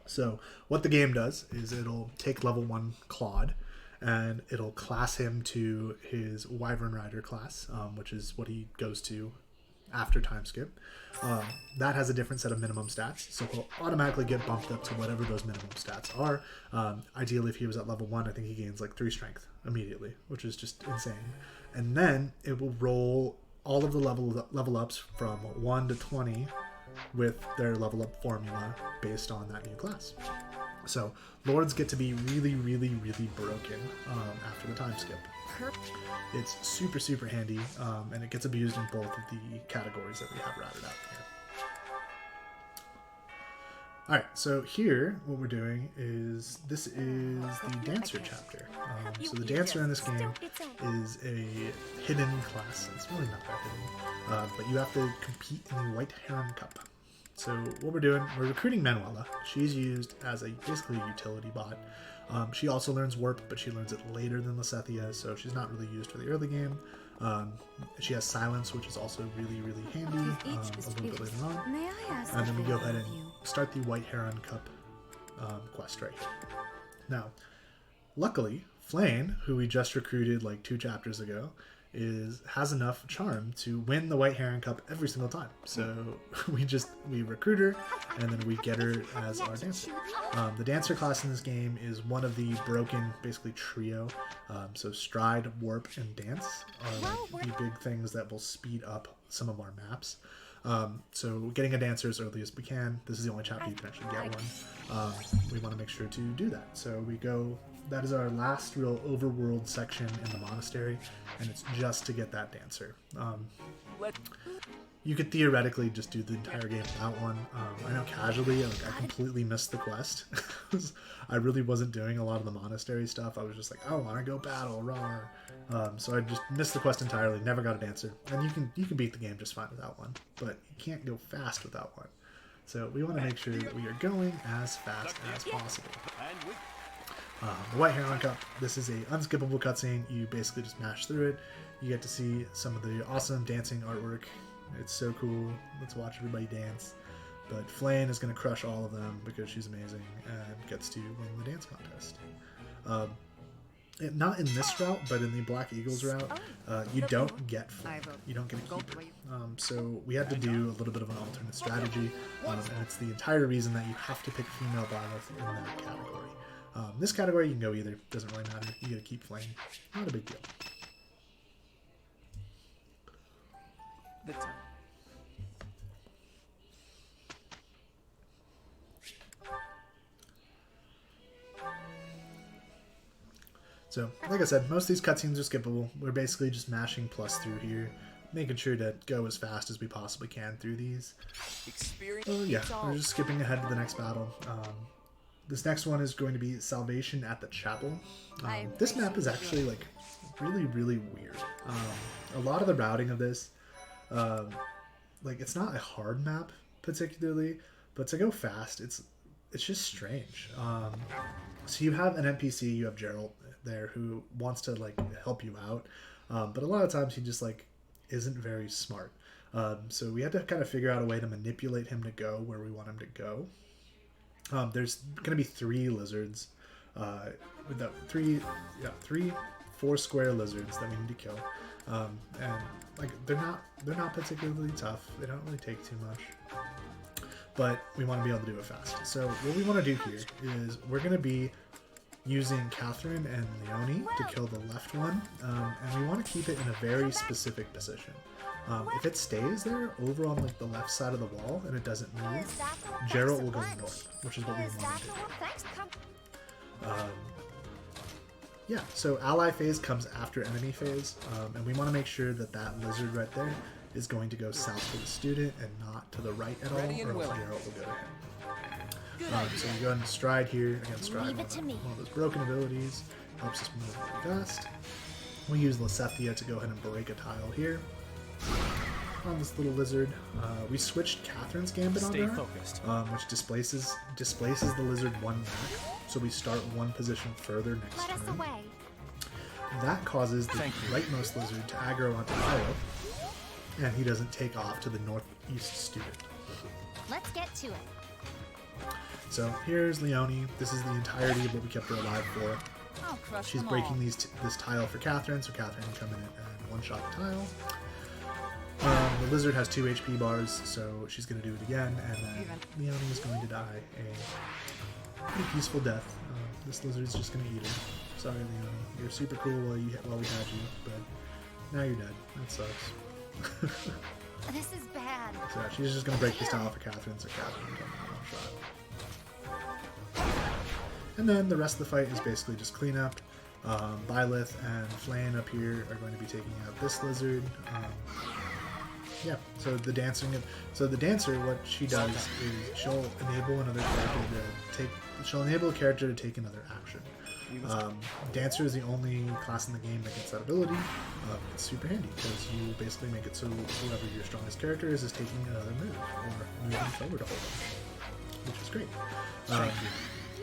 So what the game does is it'll take level 1 Claude, and it'll class him to his Wyvern Rider class, which is what he goes to after time skip. That has a different set of minimum stats, so he'll automatically get bumped up to whatever those minimum stats are. Ideally, if he was at level 1, I think he gains like 3 strength immediately, which is just insane. And then it will roll all of the level ups from 1 to 20 with their level up formula based on that new class. So Lords get to be really broken after the time skip. It's super handy, and it gets abused in both of the categories that we have routed out here. Alright, so here what we're doing is, this is the Dancer chapter. So the Dancer in this game is a hidden class. It's really not that hidden, but you have to compete in the White Heron Cup. So what we're doing, we're recruiting Manuela. She's used as basically a utility bot. She also learns Warp, but she learns it later than Lysethia, so she's not really used for the early game. She has Silence, which is also really handy a little bit later on. And then we go ahead and start the White Heron Cup quest right here. Now, luckily, Flayn, who we just recruited like 2 chapters ago, has enough charm to win the White Heron Cup every single time. So we recruit her, and then we get her as our dancer. The dancer class in this game is one of the broken, basically, trio. So Stride, Warp, and Dance are like the big things that will speed up some of our maps. So getting a dancer as early as we can. This is the only chapter you can actually get one. We want to make sure to do that. So we go, that is our last real overworld section in the monastery, and it's just to get that dancer. You could theoretically just do the entire game without one. I know casually, like, I completely missed the quest. I really wasn't doing a lot of the monastery stuff. I was just like, I want to go battle, rawr. So I just missed the quest entirely, never got a dancer. And you can beat the game just fine without one, but you can't go fast without one. So we want to make sure that we are going as fast as possible. The White Heron Cup, this is a unskippable cutscene. You basically just mash through it. You get to see some of the awesome dancing artwork. It's so cool. Let's watch everybody dance. But Flane is going to crush all of them because she's amazing and gets to win the dance contest. Not in this route, but in the Black Eagles route, you don't get Flame. You don't get a keeper. So we had to do a little bit of an alternate strategy, and it's the entire reason that you have to pick female Byleth in that category. This category, you can go either. Doesn't really matter. You get to keep Flame. Not a big deal. So, like I said, most of these cutscenes are skippable. We're basically just mashing plus through here, making sure to go as fast as we possibly can through these. Oh yeah, we're just skipping ahead to the next battle. This next one is going to be Salvation at the Chapel. This map is actually like really weird. A lot of the routing of this, like, it's not a hard map particularly, but to go fast, it's just strange. So you have an NPC, you have Geralt there who wants to like help you out, but a lot of times he just like isn't very smart. So we had to kind of figure out a way to manipulate him to go where we want him to go. There's gonna be 3 lizards, with the 3 4-square lizards that we need to kill, and like they're not particularly tough. They don't really take too much, but we want to be able to do it fast. So what we want to do here is we're gonna be using Catherine and Leonie to kill the left one, and we want to keep it in a very specific position. If it stays there over on like the left side of the wall and it doesn't move, Geralt will go north, which is what we want to do. Yeah, so ally phase comes after enemy phase, and we want to make sure that that lizard right there is going to go south to the student and not to the right at all, or else Geralt will go to him. So we go ahead and stride here. Again, stride, one of those broken abilities, helps us move really fast. We use Lysethia to go ahead and break a tile here. On this little lizard, we switched Catherine's Gambit on her, which displaces the lizard 1 back, so we start 1 position further next turn. That causes the rightmost lizard to aggro onto Io, and he doesn't take off to the northeast student. Let's get to it. So here's Leonie. This is the entirety of what we kept her alive for. She's breaking this tile for Catherine, so Catherine can come in and one-shot the tile. The lizard has 2 HP bars, so she's going to do it again, and then Leonie is going to die a pretty peaceful death. This lizard's just going to eat her. Sorry, Leonie. You're super cool while we had you, but now you're dead. That sucks. This is bad. So she's just going to break this tile for Catherine, so Catherine can come in one-shot. And then the rest of the fight is basically just cleanup. Byleth and Flane up here are going to be taking out this lizard. Yeah, so the dancer, what she does is she'll enable a character to take another action. Dancer is the only class in the game that gets that ability. It's super handy because you basically make it so whoever your strongest character is taking another move or moving forward a whole bunch, which is great.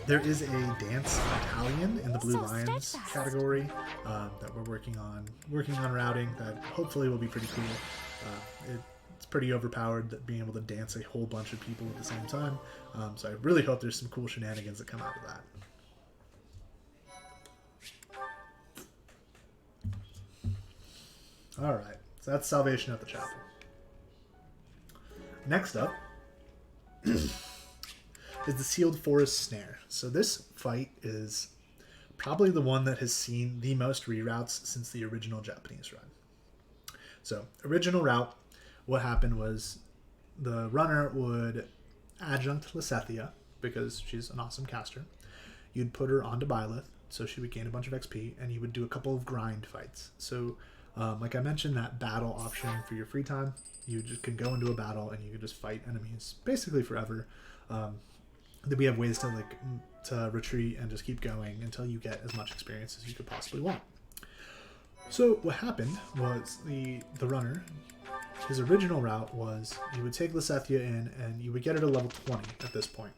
There is a dance battalion in the Blue Lions category that we're working on routing that hopefully will be pretty cool. It's pretty overpowered that being able to dance a whole bunch of people at the same time. So I really hope there's some cool shenanigans that come out of that. Alright, so that's Salvation at the Chapel. Next up is the Sealed Forest Snare. So this fight is probably the one that has seen the most reroutes since the original Japanese run. So, original route, what happened was the runner would adjunct Lysethia because she's an awesome caster. You'd put her onto Byleth, so she would gain a bunch of XP, and you would do a couple of grind fights. So, like I mentioned, that battle option for your free time, you just can go into a battle and you can just fight enemies basically forever. Then we have ways to retreat and just keep going until you get as much experience as you could possibly want. So what happened was the runner, his original route was you would take Lysethia in and you would get her to level 20 at this point.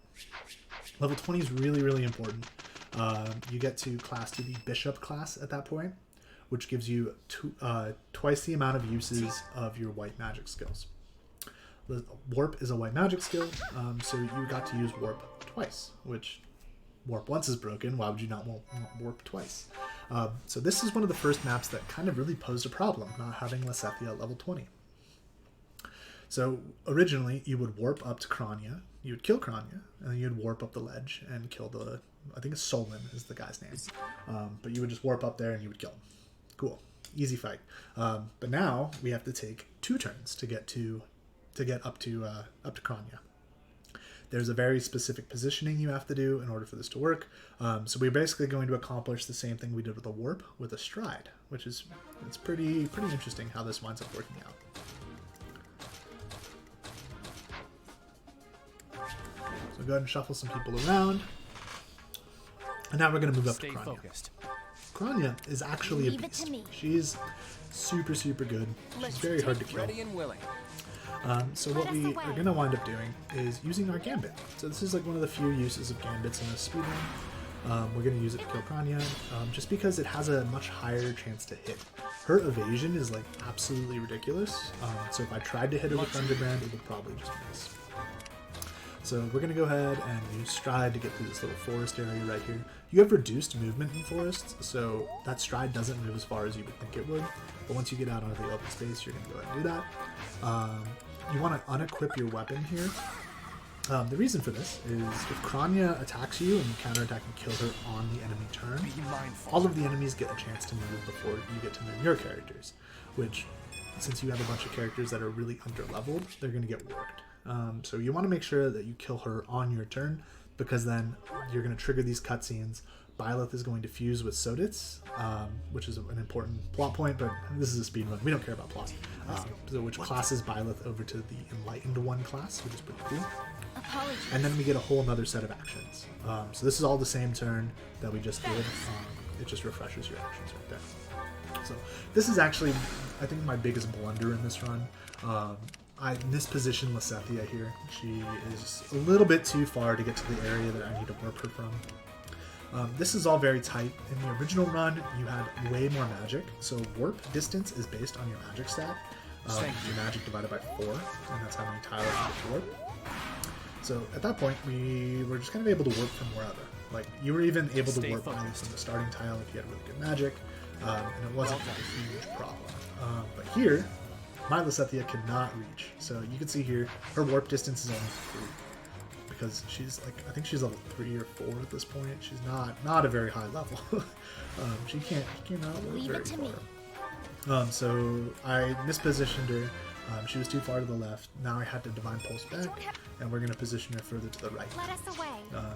Level 20 is really, really important. You get to class to the Bishop class at that point, which gives you twice the amount of uses of your white magic skills. The Warp is a white magic skill, so you got to use Warp twice, which Warp once is broken. Why would you not want Warp twice? So this is one of the first maps that kind of really posed a problem, not having Lysethia at level 20. So originally you would warp up to Kranya, you would kill Kranya, and then you'd warp up the ledge and kill I think it's Solon is the guy's name. But you would just warp up there and you would kill him. Cool. Easy fight. But now we have to take 2 turns to get up to Kranya. There's a very specific positioning you have to do in order for this to work. So we're basically going to accomplish the same thing we did with the warp with a stride, which is it's pretty interesting how this winds up working out. So go ahead and shuffle some people around. And now we're going to move up to Kranya. Focused. Kranya is actually a beast. She's super, super good. She's very hard to kill. Ready and willing. So what we are going to wind up doing is using our Gambit. So this is like one of the few uses of Gambits in a speedrun. We're going to use it to kill Kranya, just because it has a much higher chance to hit. Her evasion is like absolutely ridiculous. So if I tried to hit her with Thunderbrand, it would probably just miss. So we're going to go ahead and use Stride to get through this little forest area right here. You have reduced movement in forests, so that Stride doesn't move as far as you would think it would. But once you get out onto the open space, you're going to go ahead and do that. You want to unequip your weapon here. The reason for this is if Kranya attacks you and you counterattack and kill her on the enemy turn, all of the enemies get a chance to move before you get to move your characters, which, since you have a bunch of characters that are really underleveled, they're going to get worked. So you want to make sure that you kill her on your turn, because then you're going to trigger these cutscenes. Byleth is going to fuse with Sodits, which is an important plot point, but this is a speedrun. We don't care about plot. Which classes Byleth over to the Enlightened One class, which is pretty cool. And then we get a whole other set of actions. So this is all the same turn that we just did. It just refreshes your actions right there. So this is actually, I think, my biggest blunder in this run. I mispositioned Lysethia here. She is a little bit too far to get to the area that I need to warp her from. This is all very tight. In the original run, you had way more magic. So warp distance is based on your magic stat. Your magic divided by 4, and that's how many tiles you get to warp. So at that point, we were just kind of able to warp from wherever. Like, you were even able to warp from the starting tile if you had really good magic, and it wasn't like a huge problem. But here, my Lysethia cannot reach. So you can see here, her warp distance is only 3. Because she's like, I think she's level 3 or 4 at this point. She's not a very high level. She cannot warp very far. So I mispositioned her. She was too far to the left. Now I had to Divine Pulse back, and we're going to position her further to the right. Let us away.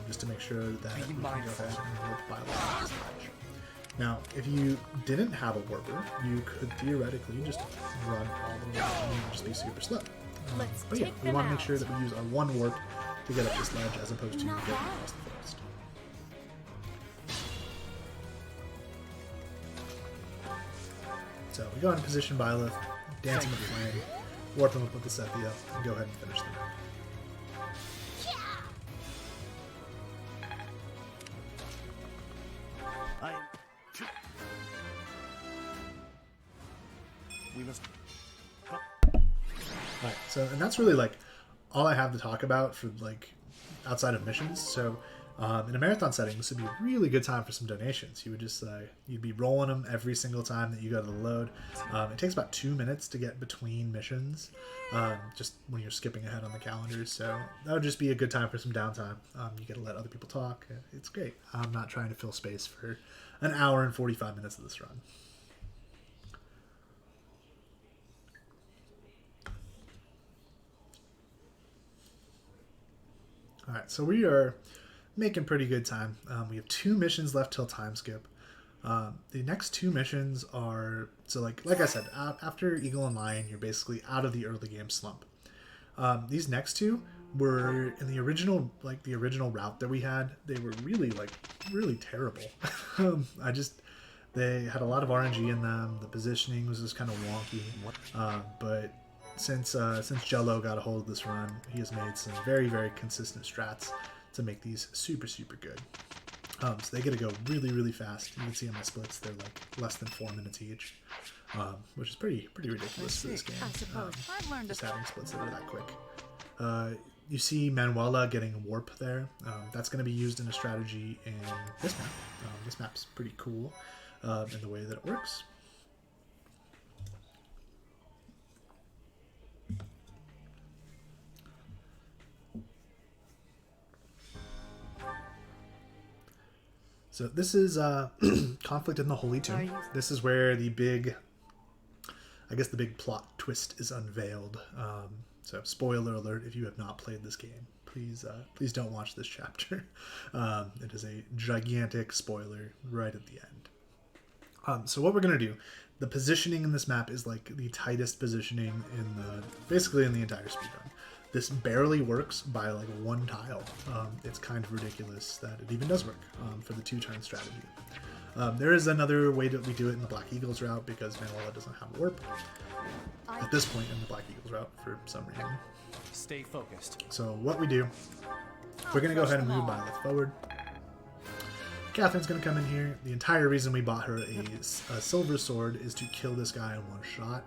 Just to make sure that we can go ahead and warp Byleth. Now, if you didn't have a warper, you could theoretically just run all the way down and just be super slow. But yeah, we want to make sure that we use our one warp to get up this ledge as opposed to getting across the forest. So we go ahead and position Byleth, dance him with Flame, warp him up with the Lysethia, and go ahead and finish the map. We must. Alright, so, and that's really like all I have to talk about for like outside of missions. So in a marathon setting, this would be a really good time for some donations. You would just you'd be rolling them every single time that you go to the load. It takes about 2 minutes to get between missions, just when you're skipping ahead on the calendar. So that would just be a good time for some downtime. You get to let other people talk. It's great. I'm not trying to fill space for an hour and 45 minutes of this run. All right, so we are making pretty good time. We have 2 missions left till time skip. The next 2 missions are so like I said, after Eagle and Lion, you're basically out of the early game slump. These next 2 were in the original route that we had. They were really terrible. They had a lot of RNG in them. The positioning was just kind of wonky. But since Jello got a hold of this run, he has made some very consistent strats to make these super good. So they get to go really fast. You can see on my splits, they're like less than 4 minutes each, which is pretty ridiculous for this game. I suppose I've learned Just having splits that are that quick. You see Manuela getting warp there. That's going to be used in a strategy in this map. This map's pretty cool in the way that it works. So this is Conflict in the Holy Tomb. This is where the big plot twist is unveiled. So spoiler alert, if you have not played this game, please don't watch this chapter. It is a gigantic spoiler right at the end. So what we're going to do, the positioning in this map is like the tightest positioning basically in the entire speedrun. This barely works by like 1 tile. It's kind of ridiculous that it even does work for the 2-turn strategy. There is another way that we do it in the Black Eagles route because Manuela doesn't have warp at this point in the Black Eagles route for some reason. Stay focused. So what we do, we're going to go ahead and move Byleth forward. Catherine's going to come in here. The entire reason we bought her a silver sword is to kill this guy in 1 shot.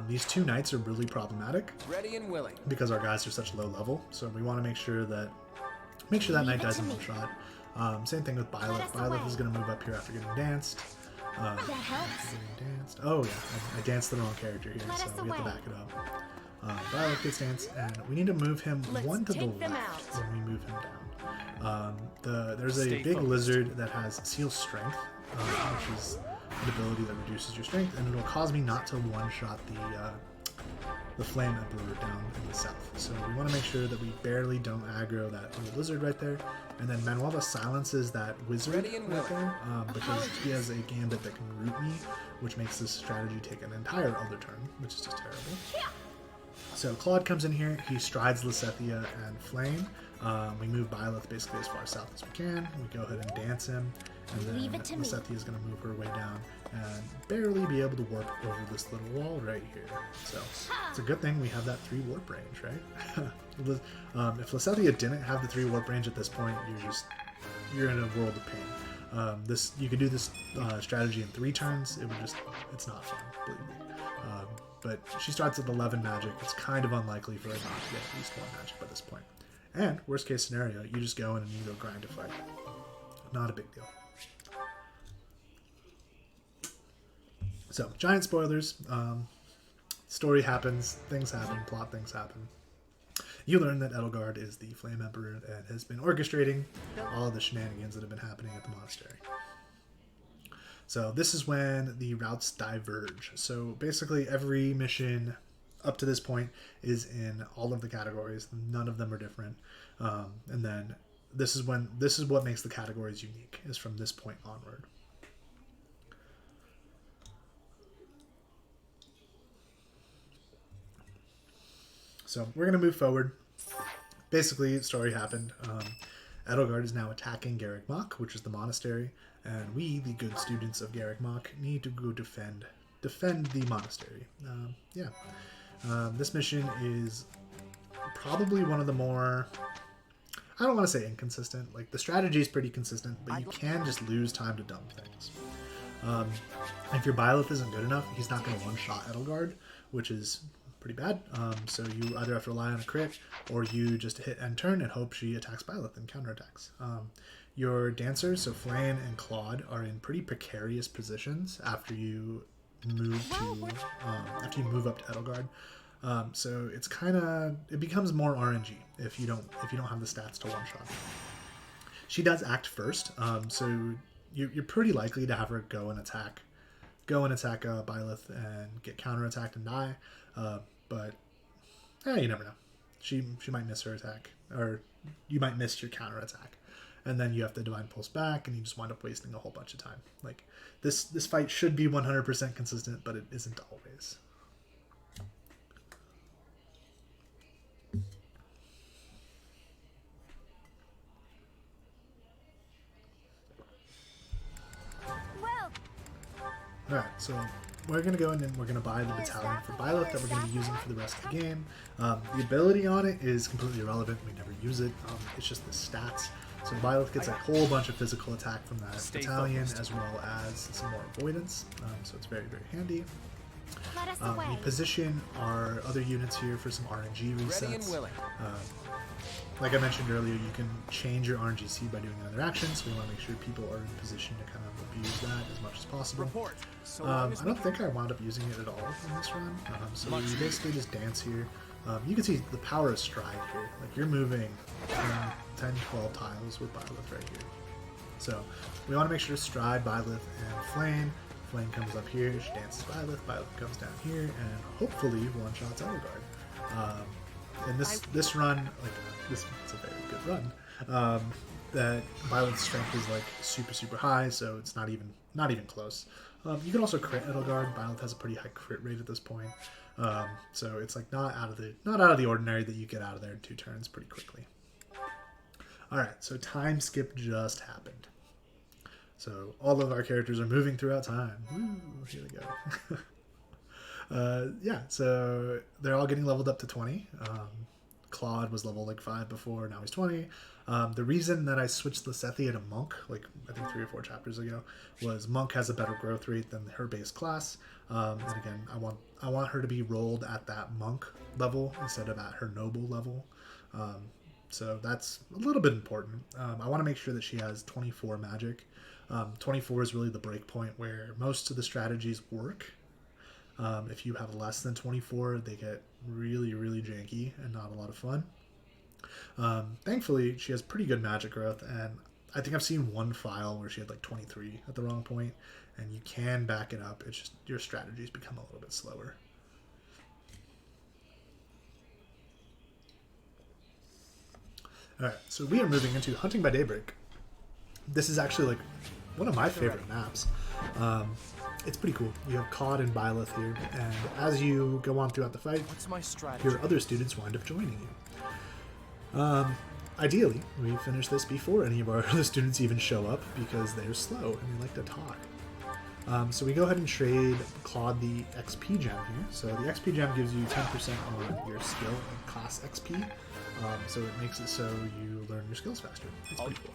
These 2 knights are really problematic. Ready and willing. Because our guys are such low level, so we want to make sure that knight dies in 1 shot. Same thing with Byleth. Byleth is going to move up here after getting danced. That helps. Oh yeah, I danced the wrong character here, so we have to back it up. Byleth gets danced, and we need to move him 1 to the left when we move him down. There's a big lizard that has Seal Strength, which is an ability that reduces your strength, and it'll cause me not to 1-shot the Flame Emperor down in the south. So we want to make sure that we barely don't aggro that little lizard right there. And then Manuela silences that wizard right there because he has a gambit that can root me, which makes this strategy take an entire other turn, which is just terrible. So Claude comes in here, he strides Lysethia and Flame. We move Byleth basically as far south as we can. We go ahead and dance him, and then Lysethia is going to move her way down and barely be able to warp over this little wall right here. So it's a good thing we have that 3 warp range, right? If Lysethia didn't have the 3 warp range at this point, you're in a world of pain. You could do this strategy in 3 turns. It's not fun, believe me. But she starts with 11 magic. It's kind of unlikely for her not to get at least 1 magic by this point. And worst case scenario, you just go in and you go grind a fight. Not a big deal. So, giant spoilers. Story happens, things happen, plot things happen. You learn that Edelgard is the Flame Emperor and has been orchestrating all of the shenanigans that have been happening at the monastery. So this is when the routes diverge. So basically every mission up to this point is in all of the categories. None of them are different. And then this is what makes the categories unique, is from this point onward. So we're going to move forward. Basically, story happened. Edelgard is now attacking Garreg Mach, which is the monastery, and we, the good students of Garreg Mach, need to go defend the monastery. This mission is probably one of the more, I don't want to say inconsistent. Like, the strategy is pretty consistent, but you can just lose time to dumb things. If your Byleth isn't good enough, he's not going to one-shot Edelgard, which is pretty bad. So you either have to rely on a crit, or you just hit end turn and hope she attacks Byleth and counterattacks. Your dancers, so Flame and Claude, are in pretty precarious positions after you move up to Edelgard. So it becomes more RNG if you don't have the stats to one shot. She does act first, so you're pretty likely to have her go and attack Byleth and get counterattacked and die. But you never know. she might miss her attack, or you might miss your counter attack, and then you have to Divine Pulse back, and you just wind up wasting a whole bunch of time. Like this fight should be 100% consistent, but it isn't always. Well, Alright, so we're going to go in and we're going to buy the battalion for Byleth that we're going to be using for the rest of the game. The ability on it is completely irrelevant. We never use it. It's just the stats. So Byleth gets a whole bunch of physical attack from that battalion, as well as some more avoidance. So it's very, very handy. let us We away. position our other units here for some RNG resets. Ready and willing. Like I mentioned earlier, you can change your RNGC by doing another action, so we want to make sure people are in position to kind of abuse that as much as possible. Report. So I long as we don't think I wound up using it at all in this run. So you basically just dance here. You can see the power of stride here. Like you're moving 10, 12 tiles with Byleth right here. So we want to make sure to stride Byleth and Flame. Flame comes up here, she dances Byleth, Byleth comes down here, and hopefully one-shots Elderguard. And this run, like this, it's a very good run. That Byleth's strength is like super high, so it's not even close. You can also crit Edelgard. Byleth has a pretty high crit rate at this point, so it's like not out of the ordinary that you get out of there in 2 turns pretty quickly. All right, so time skip just happened. So all of our characters are moving throughout time. Woo, here we go. Yeah, so they're all getting leveled up to 20. Claude was level like 5 before, now he's 20. The reason that I switched Lysethia to Monk, like I think 3 or 4 chapters ago, was Monk has a better growth rate than her base class. And again, I want her to be rolled at that Monk level instead of at her Noble level. So that's a little bit important. I want to make sure that she has 24 magic. 24 is really the break point where most of the strategies work. If you have less than 24, they get really janky and not a lot of fun. Thankfully, she has pretty good magic growth, and I think I've seen one file where she had like 23 at the wrong point, and you can back it up. It's just your strategies become a little bit slower. Alright, so we are moving into Hunting by Daybreak. This is actually like one of my favorite maps. It's pretty cool. You have Claude and Byleth here, and as you go on throughout the fight, What's my strategy? your other students wind up joining you. Ideally, we finish this before any of our other students even show up because they're slow and they like to talk. So we go ahead and trade Claude the XP gem here. So the XP gem gives you 10% on your skill and class XP. So it makes it so you learn your skills faster. It's pretty cool.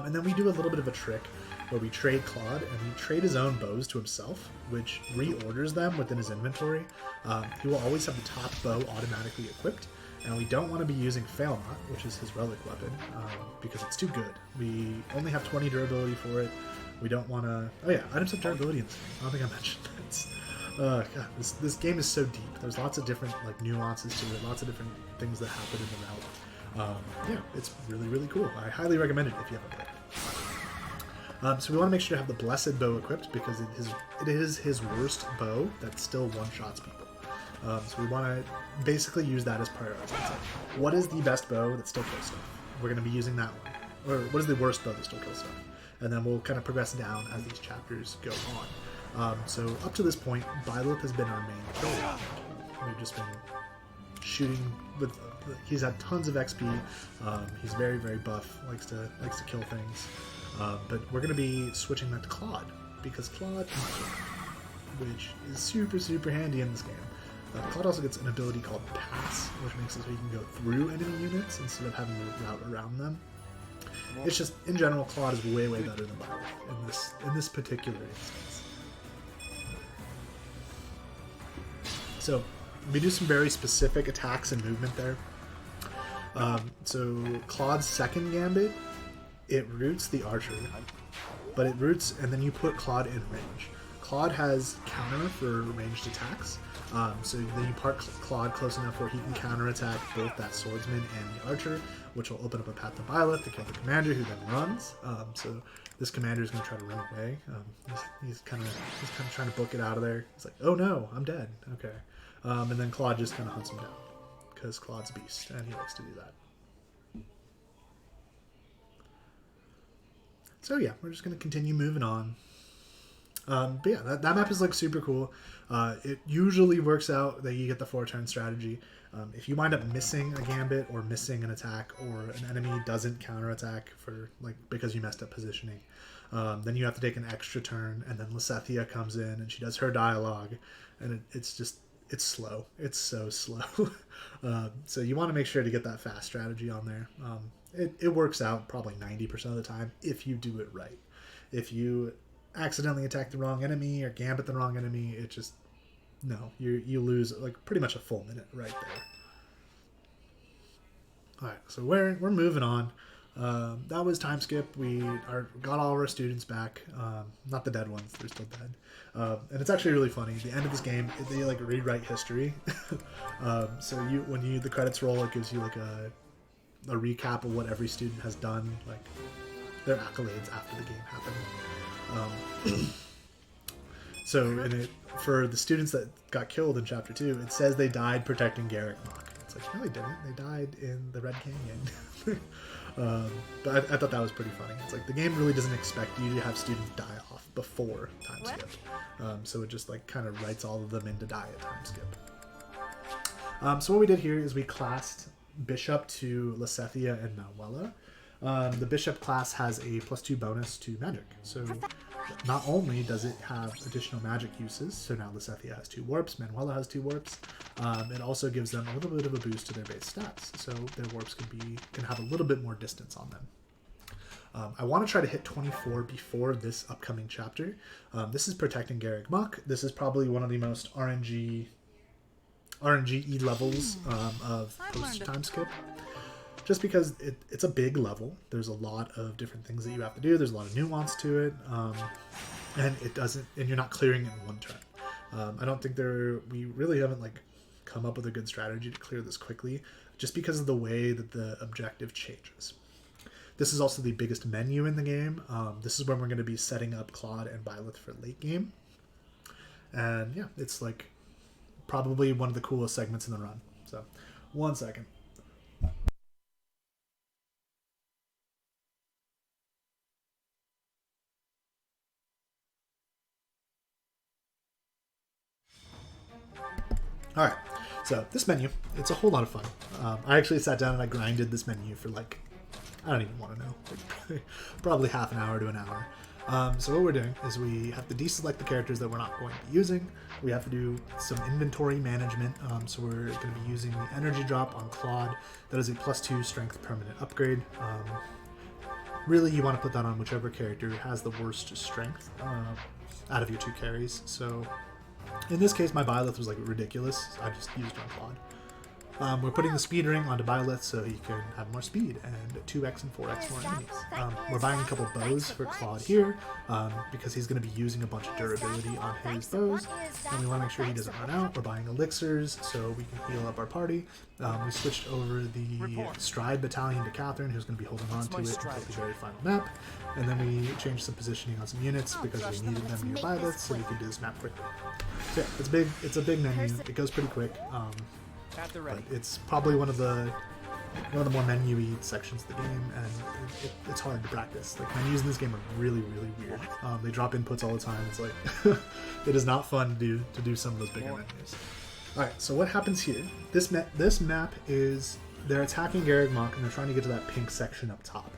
And then we do a little bit of a trick where we trade Claude, and he trade his own bows to himself, which reorders them within his inventory. He will always have the top bow automatically equipped, and we don't want to be using Failnaught, which is his relic weapon, because it's too good. We only have 20 durability for it. We don't want to... Oh yeah, items have durability in this game. I don't think I mentioned that. God, this game is so deep. There's lots of different like nuances to it, lots of different things that happen in the route. Yeah, it's really cool. I highly recommend it if you haven't played it. So we want to make sure to have the Blessed Bow equipped because it is his worst bow that still one-shots people. So we want to basically use that as priority. It's like, what is the best bow that still kills stuff? We're going to be using that one. Or what is the worst bow that still kills stuff? And then we'll kind of progress down as these chapters go on. So up to this point, Byleth has been our main killer. We've just been shooting with... He's had tons of XP. He's very buff. Likes to kill things. But we're going to be switching that to Claude because Claude can kill, which is super handy in this game. Claude also gets an ability called Pass, which makes it so you can go through enemy units instead of having to route around them. It's just, in general, Claude is way better than Byleth in this particular instance. So we do some very specific attacks and movement there. So Claude's second gambit, it roots the archer, but it roots and then you put Claude in range. Claude has counter for ranged attacks, so then you park Claude close enough where he can counterattack both that swordsman and the archer, which will open up a path to Byleth to kill the commander, who then runs. So this commander is going to try to run away. He's kind of trying to book it out of there. He's like, oh no, I'm dead. Okay, and then Claude just kind of hunts him down because Claude's a beast, and he likes to do that. So yeah, we're just going to continue moving on. But yeah, that map is like super cool. It usually works out that you get the 4-turn strategy. If you wind up missing a gambit or missing an attack, or an enemy doesn't counterattack for like because you messed up positioning, then you have to take an extra turn, and then Lysethia comes in and she does her dialogue, and it's slow. It's so slow. So you want to make sure to get that fast strategy on there. It works out probably 90% of the time if you do it right. If you accidentally attack the wrong enemy or gambit the wrong enemy, it just you lose like pretty much a full minute right there. All right, so we're moving on. That was time skip. We got all of our students back, not the dead ones, they're still dead. And it's actually really funny. The end of this game, they like rewrite history. So when the credits roll, it gives you like a recap of what every student has done, like their accolades after the game happened. So for the students that got killed in Chapter 2, it says they died protecting Garrick Mach. It's like, no, they didn't. They died in the Red Canyon. But I thought that was pretty funny. It's like the game really doesn't expect you to have students die off before time skip. So it just like kind of writes all of them in to die at time skip. So what we did here is we classed Bishop to Lysethia and Manuela. The Bishop class has a +2 bonus to magic. So not only does it have additional magic uses, so now Lysethia has 2 warps, Manuela has 2 warps, it also gives them a little bit of a boost to their base stats, so their warps can have a little bit more distance on them. I want to try to hit 24 before this upcoming chapter. This is protecting Garrick Mach. This is probably one of the most RNGE levels of post-time skip. Just because it's a big level, there's a lot of different things that you have to do. There's a lot of nuance to it, and you're not clearing it in one turn. I don't think we really haven't like come up with a good strategy to clear this quickly, just because of the way that the objective changes. This is also the biggest menu in the game. This is when we're going to be setting up Claude and Byleth for late game, and yeah, it's like probably one of the coolest segments in the run. So, 1 second. Alright, so this menu, it's a whole lot of fun. I actually sat down and I grinded this menu for like, I don't even want to know, like, probably half an hour to an hour. So what we're doing is we have to deselect the characters that we're not going to be using. We have to do some inventory management, so we're going to be using the energy drop on Claude. That is a +2 strength permanent upgrade. Really, you want to put that on whichever character has the worst strength out of your 2 carries. So in this case, my Byleth was like ridiculous. So I just used it on Claude. We're putting the speed ring onto Byleth so he can have more speed and 2x and 4x more enemies. We're buying a couple bows for Claude here because he's going to be using a bunch of durability on his bows, and we want to make sure he doesn't run out. We're buying elixirs so we can heal up our party. We switched over the Stride Battalion to Catherine, who's going to be holding on to it until the very final map, and then we changed some positioning on some units because we needed them near Byleth so we could do this map quickly. So yeah, it's a big menu. It goes pretty quick. But it's probably one of the more menu-y sections of the game, and it's hard to practice. Like, menus in this game are really, really weird. They drop inputs all the time. It's like it is not fun to do some of those bigger menus. All right, so what happens here? This map is they're attacking Garrick Mach and they're trying to get to that pink section up top.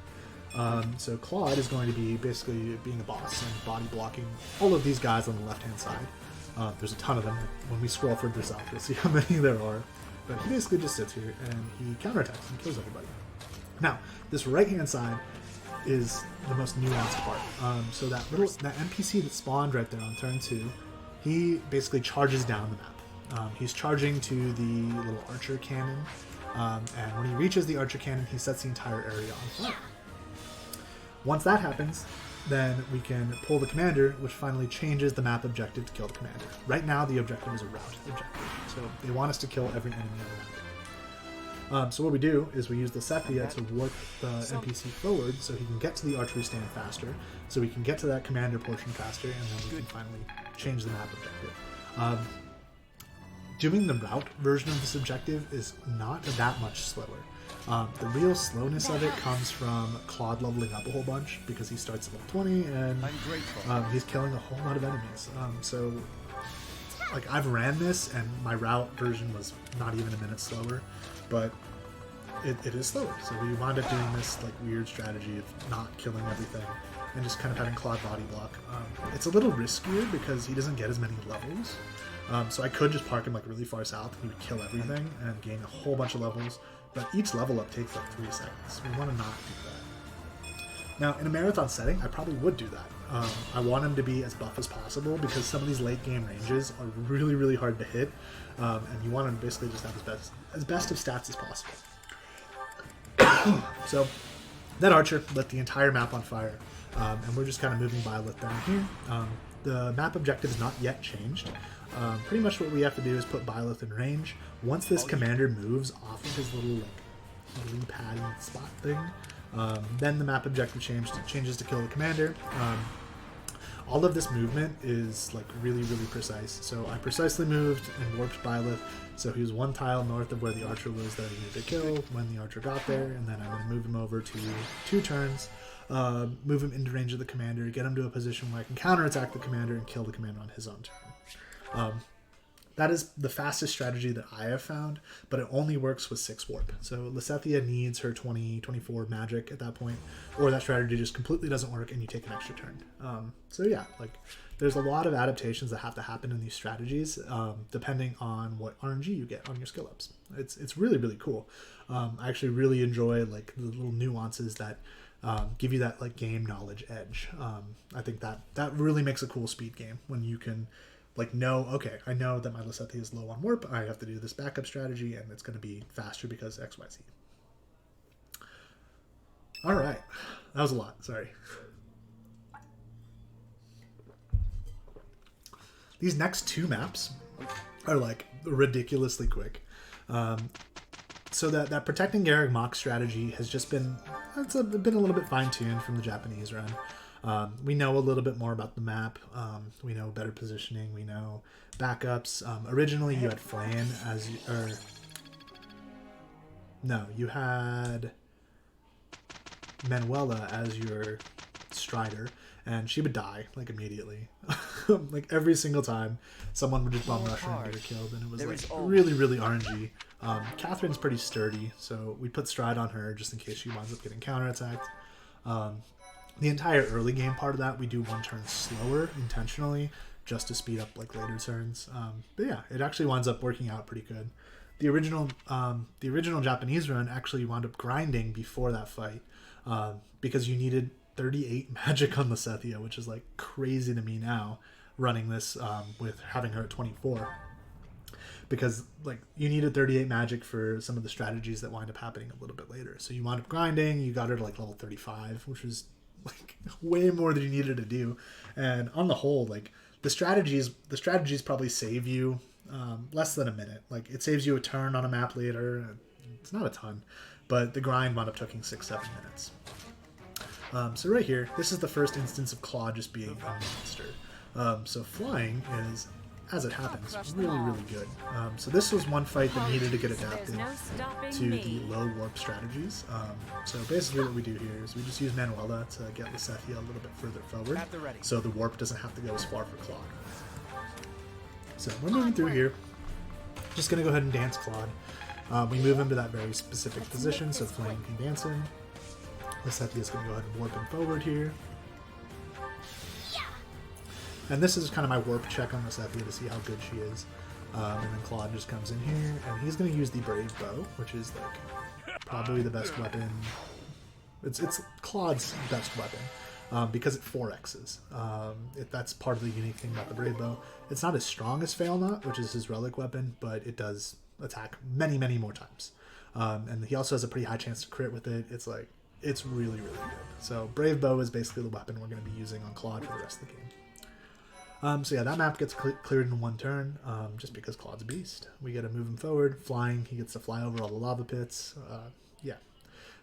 So Claude is going to be basically being a boss and body blocking all of these guys on the left-hand side. There's a ton of them. When we scroll further south, you'll see how many there are. But he basically just sits here and he counterattacks and kills everybody. Now, this right-hand side is the most nuanced part. So that NPC that spawned right there on turn 2, he basically charges down the map. He's charging to the little archer cannon, and when he reaches the archer cannon, he sets the entire area on fire. Once that happens, then we can pull the commander, which finally changes the map objective to kill the commander. Right now, the objective is a rout objective, so they want us to kill every enemy on the map. So what we do is we use the Lysethia to warp the NPC forward so he can get to the archery stand faster, so we can get to that commander portion faster, and then we can finally change the map objective. doing the route version of this objective is not that much slower. The real slowness of it comes from Claude leveling up a whole bunch because he starts at level 20 and I'm grateful. he's killing a whole lot of enemies. So, like, I've ran this and my route version was not even a minute slower, but it is slower. So we wound up doing this like weird strategy of not killing everything and just kind of having Claude body block. It's a little riskier because he doesn't get as many levels. So I could just park him like really far south and he would kill everything and gain a whole bunch of levels. But each level up takes like 3 seconds. We want to not do that. Now, in a marathon setting, I probably would do that. I want him to be as buff as possible because some of these late game ranges are really, really hard to hit. And you want him to basically just have as best of stats as possible. So, that archer lit the entire map on fire. And we're just kind of moving Byleth down here. The map objective is not yet changed. Pretty much what we have to do is put Byleth in range. Once this commander moves off of his little like lily paddy spot thing, then the map objective changes to kill the commander. All of this movement is like really, really precise. So I precisely moved and warped Byleth, so he was 1 tile north of where the archer was that I needed to kill when the archer got there, and then I'm going to move him over to 2 turns, move him into range of the commander, get him to a position where I can counterattack the commander and kill the commander on his own turn. That is the fastest strategy that I have found, but it only works with 6 warp. So Lysethia needs her 20-24 magic at that point, or that strategy just completely doesn't work and you take an extra turn. So yeah, like there's a lot of adaptations that have to happen in these strategies, depending on what RNG you get on your skill ups. It's really, really cool. I actually really enjoy like the little nuances that give you that like game knowledge edge. I think that really makes a cool speed game when you can like know, okay, I know that my Lysethia is low on warp, I have to do this backup strategy and it's going to be faster because XYZ. Alright, that was a lot, sorry. These next 2 maps are like ridiculously quick. So that protecting Garreg Mach strategy has just been, been a little bit fine-tuned from the Japanese run. We know a little bit more about the map. We know better positioning. We know backups. Originally, you had Flan as you had Manuela as your Strider, and she would die like immediately. Like every single time, someone would just bomb rush her and get her killed, and it was like really, really RNG. Catherine's pretty sturdy, so we put Stride on her just in case she winds up getting counterattacked. The entire early game part of that, we do 1 turn slower intentionally just to speed up like later turns. But yeah, it actually winds up working out pretty good. The original Japanese run actually wound up grinding before that fight because you needed 38 magic on Lysethia, which is like crazy to me now running this with having her at 24. Because like you needed 38 magic for some of the strategies that wind up happening a little bit later. So you wound up grinding, you got her to like level 35, which was like way more than you needed to do. And on the whole, like the strategies probably save you less than a minute. Like it saves you a turn on a map later. It's not a ton, but the grind wound up taking 6-7 minutes. So right here, this is the first instance of Claude just being a monster. So flying is, as it happens, really, really good. So this was one fight that needed to get adapted to the low warp strategies. So basically what we do here is we just use Manuela to get Lysethia a little bit further forward, so the warp doesn't have to go as far for Claude. So we're moving through here. Just going to go ahead and dance Claude. We move him to that very specific position, so Flame can dance him. Lysethia is going to go ahead and warp him forward here. And this is kind of my warp check on Lysethia to see how good she is. And then Claude just comes in here, and he's going to use the Brave Bow, which is like probably the best weapon. It's Claude's best weapon because it 4x's. That's part of the unique thing about the Brave Bow. It's not as strong as Fail Not, which is his relic weapon, but it does attack many, many more times. And he also has a pretty high chance to crit with it. It's really, really good. So Brave Bow is basically the weapon we're going to be using on Claude for the rest of the game. So yeah, that map gets cleared in 1 turn, just because Claude's a beast. We get to move him forward, flying, he gets to fly over all the lava pits. Yeah,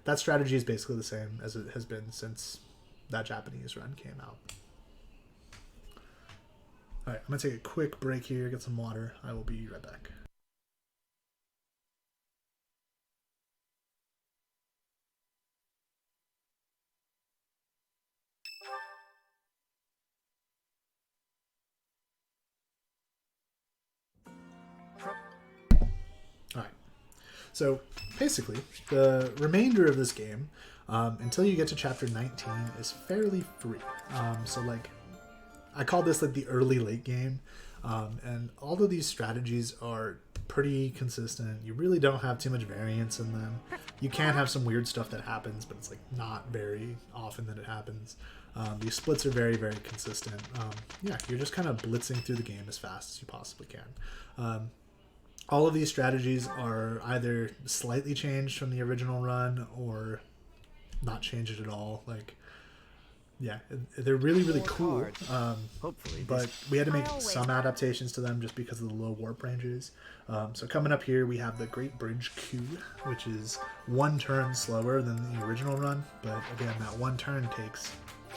that strategy is basically the same as it has been since that Japanese run came out. Alright, I'm going to take a quick break here, get some water. I will be right back. Alright, so basically, the remainder of this game, until you get to chapter 19, is fairly free. So like, I call this like the early late game, and all of these strategies are pretty consistent. You really don't have too much variance in them. You can have some weird stuff that happens, but it's like not very often that it happens. These splits are very, very consistent. Yeah, you're just kind of blitzing through the game as fast as you possibly can. All of these strategies are either slightly changed from the original run or not changed at all. Like, yeah, they're really, really cool. Hopefully, but we had to make some adaptations to them just because of the low warp ranges. So coming up here, we have the Great Bridge Q, which is 1 turn slower than the original run. But again, that 1 turn takes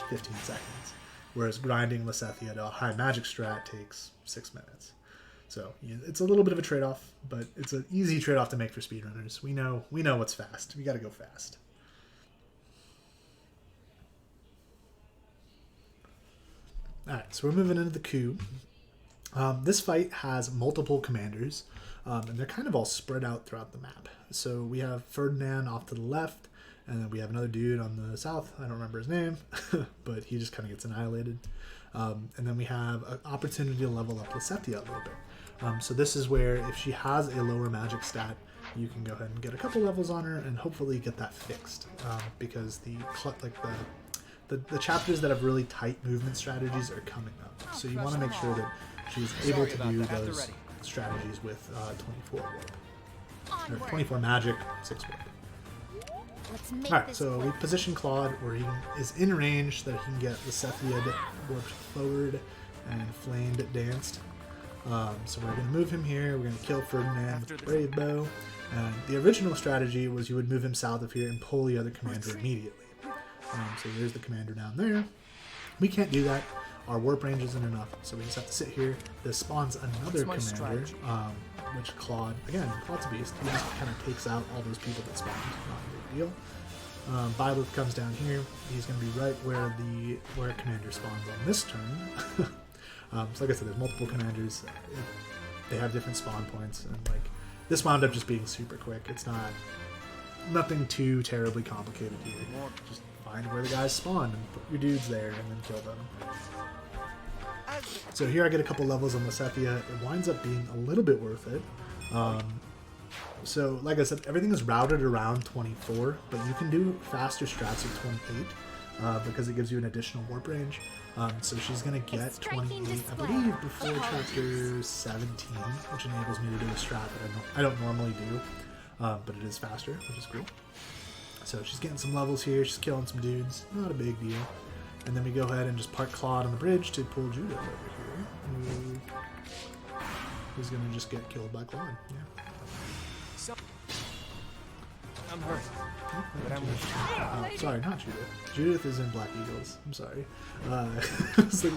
15 seconds. Whereas grinding Lysethia to a high magic strat takes 6 minutes. So yeah, it's a little bit of a trade-off, but it's an easy trade-off to make for speedrunners. We know what's fast. We got to go fast. All right, so we're moving into the coup. This fight has multiple commanders, and they're kind of all spread out throughout the map. So we have Ferdinand off to the left, and then we have another dude on the south. I don't remember his name, but he just kind of gets annihilated. And then we have an opportunity to level up Lysethia a little bit. So this is where if she has a lower magic stat, you can go ahead and get a couple levels on her and hopefully get that fixed. Because the chapters that have really tight movement strategies are coming up. So you want to make sure that she's able to do those strategies with 24 warp. Or 24 magic, 6 warp. Alright, so we position Claude where he is in range that he can get Lysethia warped forward and flamed danced. So we're going to move him here, we're going to kill Ferdinand with the Brave Bow. And the original strategy was you would move him south of here and pull the other commander immediately. So there's the commander down there. We can't do that. Our warp range isn't enough, so we just have to sit here. This spawns another commander, which Claude, again, Claude's a beast. He just kind of takes out all those people that spawned. Not a big deal. Byleth comes down here. He's going to be right where a commander spawns on this turn. So like I said, there's multiple commanders. They have different spawn points, and like this wound up just being super quick. It's nothing too terribly complicated here. Just find where the guys spawn and put your dudes there and then kill them. So here I get a couple levels on Lysethia. It winds up being a little bit worth it. So like I said, everything is routed around 24, but you can do faster strats with 28 because it gives you an additional warp range. So she's going to get 28, I believe, before chapter 17, which enables me to do a strat that I don't normally do, but it is faster, which is cool. So she's getting some levels here, she's killing some dudes, not a big deal. And then we go ahead and just park Claude on the bridge to pull Judith over here, who's going to just get killed by Claude. Yeah. So, I'm hurt. But I'm sorry, not Judith. Judith is in Black Eagles. I'm sorry. It's like,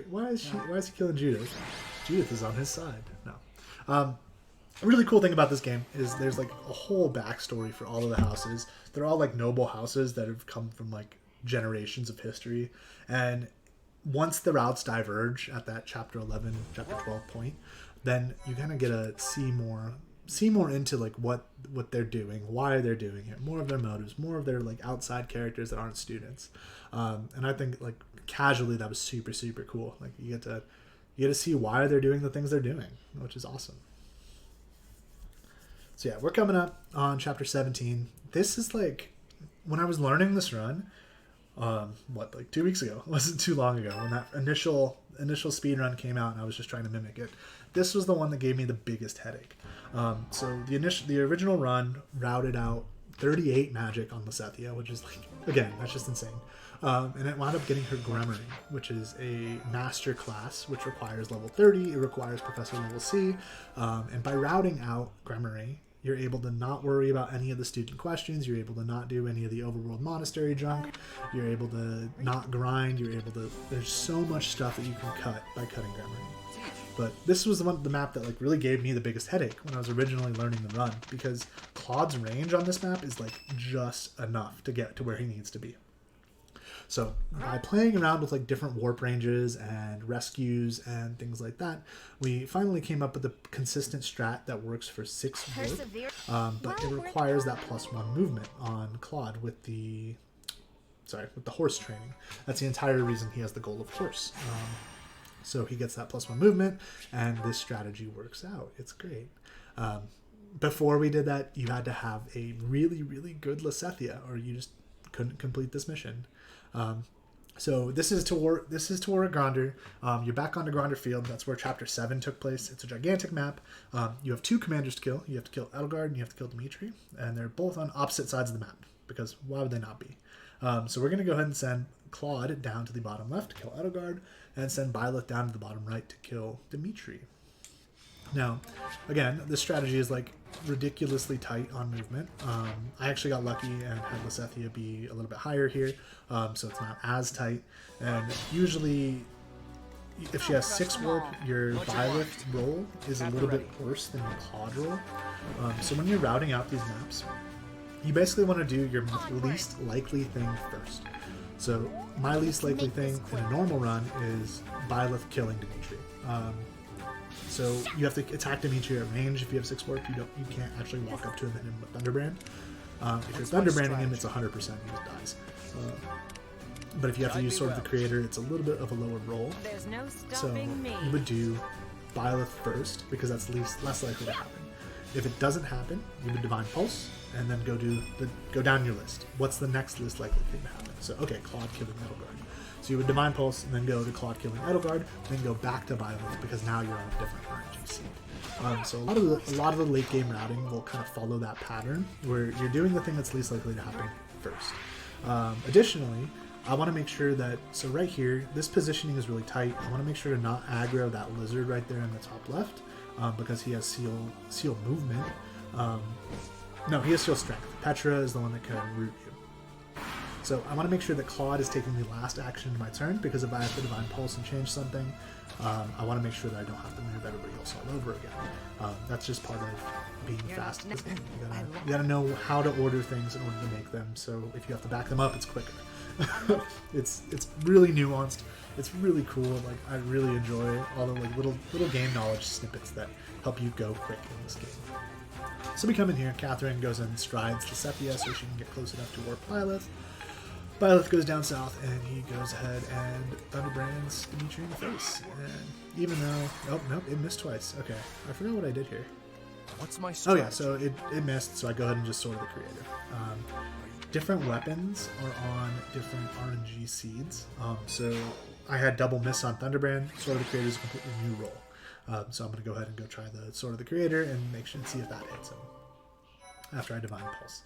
why is he killing Judith? Judith is on his side. No. A really cool thing about this game is there's like a whole backstory for all of the houses. They're all like noble houses that have come from like generations of history. And once the routes diverge at that chapter 11, chapter 12 point, then you kind of get to see more into like what they're doing, why they're doing it, more of their motives, more of their like outside characters that aren't students. And I think like casually that was super, super cool. Like you get to see why they're doing the things they're doing, which is awesome. So yeah, we're coming up on chapter 17. This is like, when I was learning this run, like 2 weeks ago, it wasn't too long ago, when that initial speed run came out and I was just trying to mimic it. This was the one that gave me the biggest headache. So the original run routed out 38 magic on Lysethia, which is like, again, that's just insane. And it wound up getting her Gremory, which is a master class, which requires level 30. It requires Professor level C. And by routing out Gremory, You're able to not worry about any of the student questions. You're able to not do any of the overworld monastery junk. You're able to not grind. You're able to... There's so much stuff that you can cut by cutting grammar. But this was the map that like really gave me the biggest headache when I was originally learning the run, because Claude's range on this map is like just enough to get to where he needs to be. So by playing around with like different warp ranges and rescues and things like that, we finally came up with a consistent strat that works for 6 warp, but it requires that +1 movement on Claude with the horse training. That's the entire reason he has the goal of horse. So he gets that +1 movement, and this strategy works out. It's great. Before we did that, you had to have a really, really good Lysethia, or you just couldn't complete this mission. So this is Tor Gronder. You're back onto Gronder Field. That's where Chapter 7 took place. It's a gigantic map. You have 2 commanders to kill. You have to kill Edelgard and you have to kill Dimitri. And they're both on opposite sides of the map, because why would they not be? So we're going to go ahead and send Claude down to the bottom left to kill Edelgard, and send Byleth down to the bottom right to kill Dimitri. Now, again, this strategy is like ridiculously tight on movement. I actually got lucky and had Lysethia be a little bit higher here, so it's not as tight. And usually, if she has 6 warp, your Byleth roll is a little bit worse than your Claude roll. So when you're routing out these maps, you basically want to do your least likely thing first. So my least likely thing in a normal run is Byleth killing Dimitri. So you have to attack Dimitri at range. If you have 6 warp, you can't actually walk up to him and hit him with Thunderbrand. If you're Thunderbranding him, it's 100%. He just dies. But if you have to use Sword of the Creator, it's a little bit of a lower roll. So you would do Byleth first, because that's less likely to happen. If it doesn't happen, you would Divine Pulse, and then go down your list. What's the next least likely thing to happen? So, okay, Claude killing Edelgard. So you would Divine Pulse, and then go to Claude killing Edelgard, then go back to Byleth, because now you're on a different RNG seed. So a lot of the late game routing will kind of follow that pattern, where you're doing the thing that's least likely to happen first. Additionally, I want to make sure that, so right here, this positioning is really tight. I want to make sure to not aggro that lizard right there in the top left, because he has seal movement. No, he has seal strength. Petra is the one that can root you. So I want to make sure that Claude is taking the last action in my turn, because if I have to Divine Pulse and change something, I want to make sure that I don't have to move everybody else all over again. That's just part of being fast in this game. You gotta know how to order things in order to make them, so if you have to back them up, it's quicker. It's really nuanced. It's really cool. Like, I really enjoy all the like little game knowledge snippets that help you go quick in this game. So we come in here, Catherine goes and strides Lysethia so she can get close enough to warp Byleth. Byleth goes down south, and he goes ahead and Thunderbrands Dimitri in the face. And even though... Oh, nope, it missed twice. Okay, I forgot what I did here. What's my strategy? Oh yeah, so it missed, so I go ahead and just Sword of the Creator. Different weapons are on different RNG seeds. So I had double miss on Thunderbrand. Sword of the Creator is a completely new roll. So I'm going to go ahead and go try the Sword of the Creator and make sure and see if that hits him after I Divine Pulse.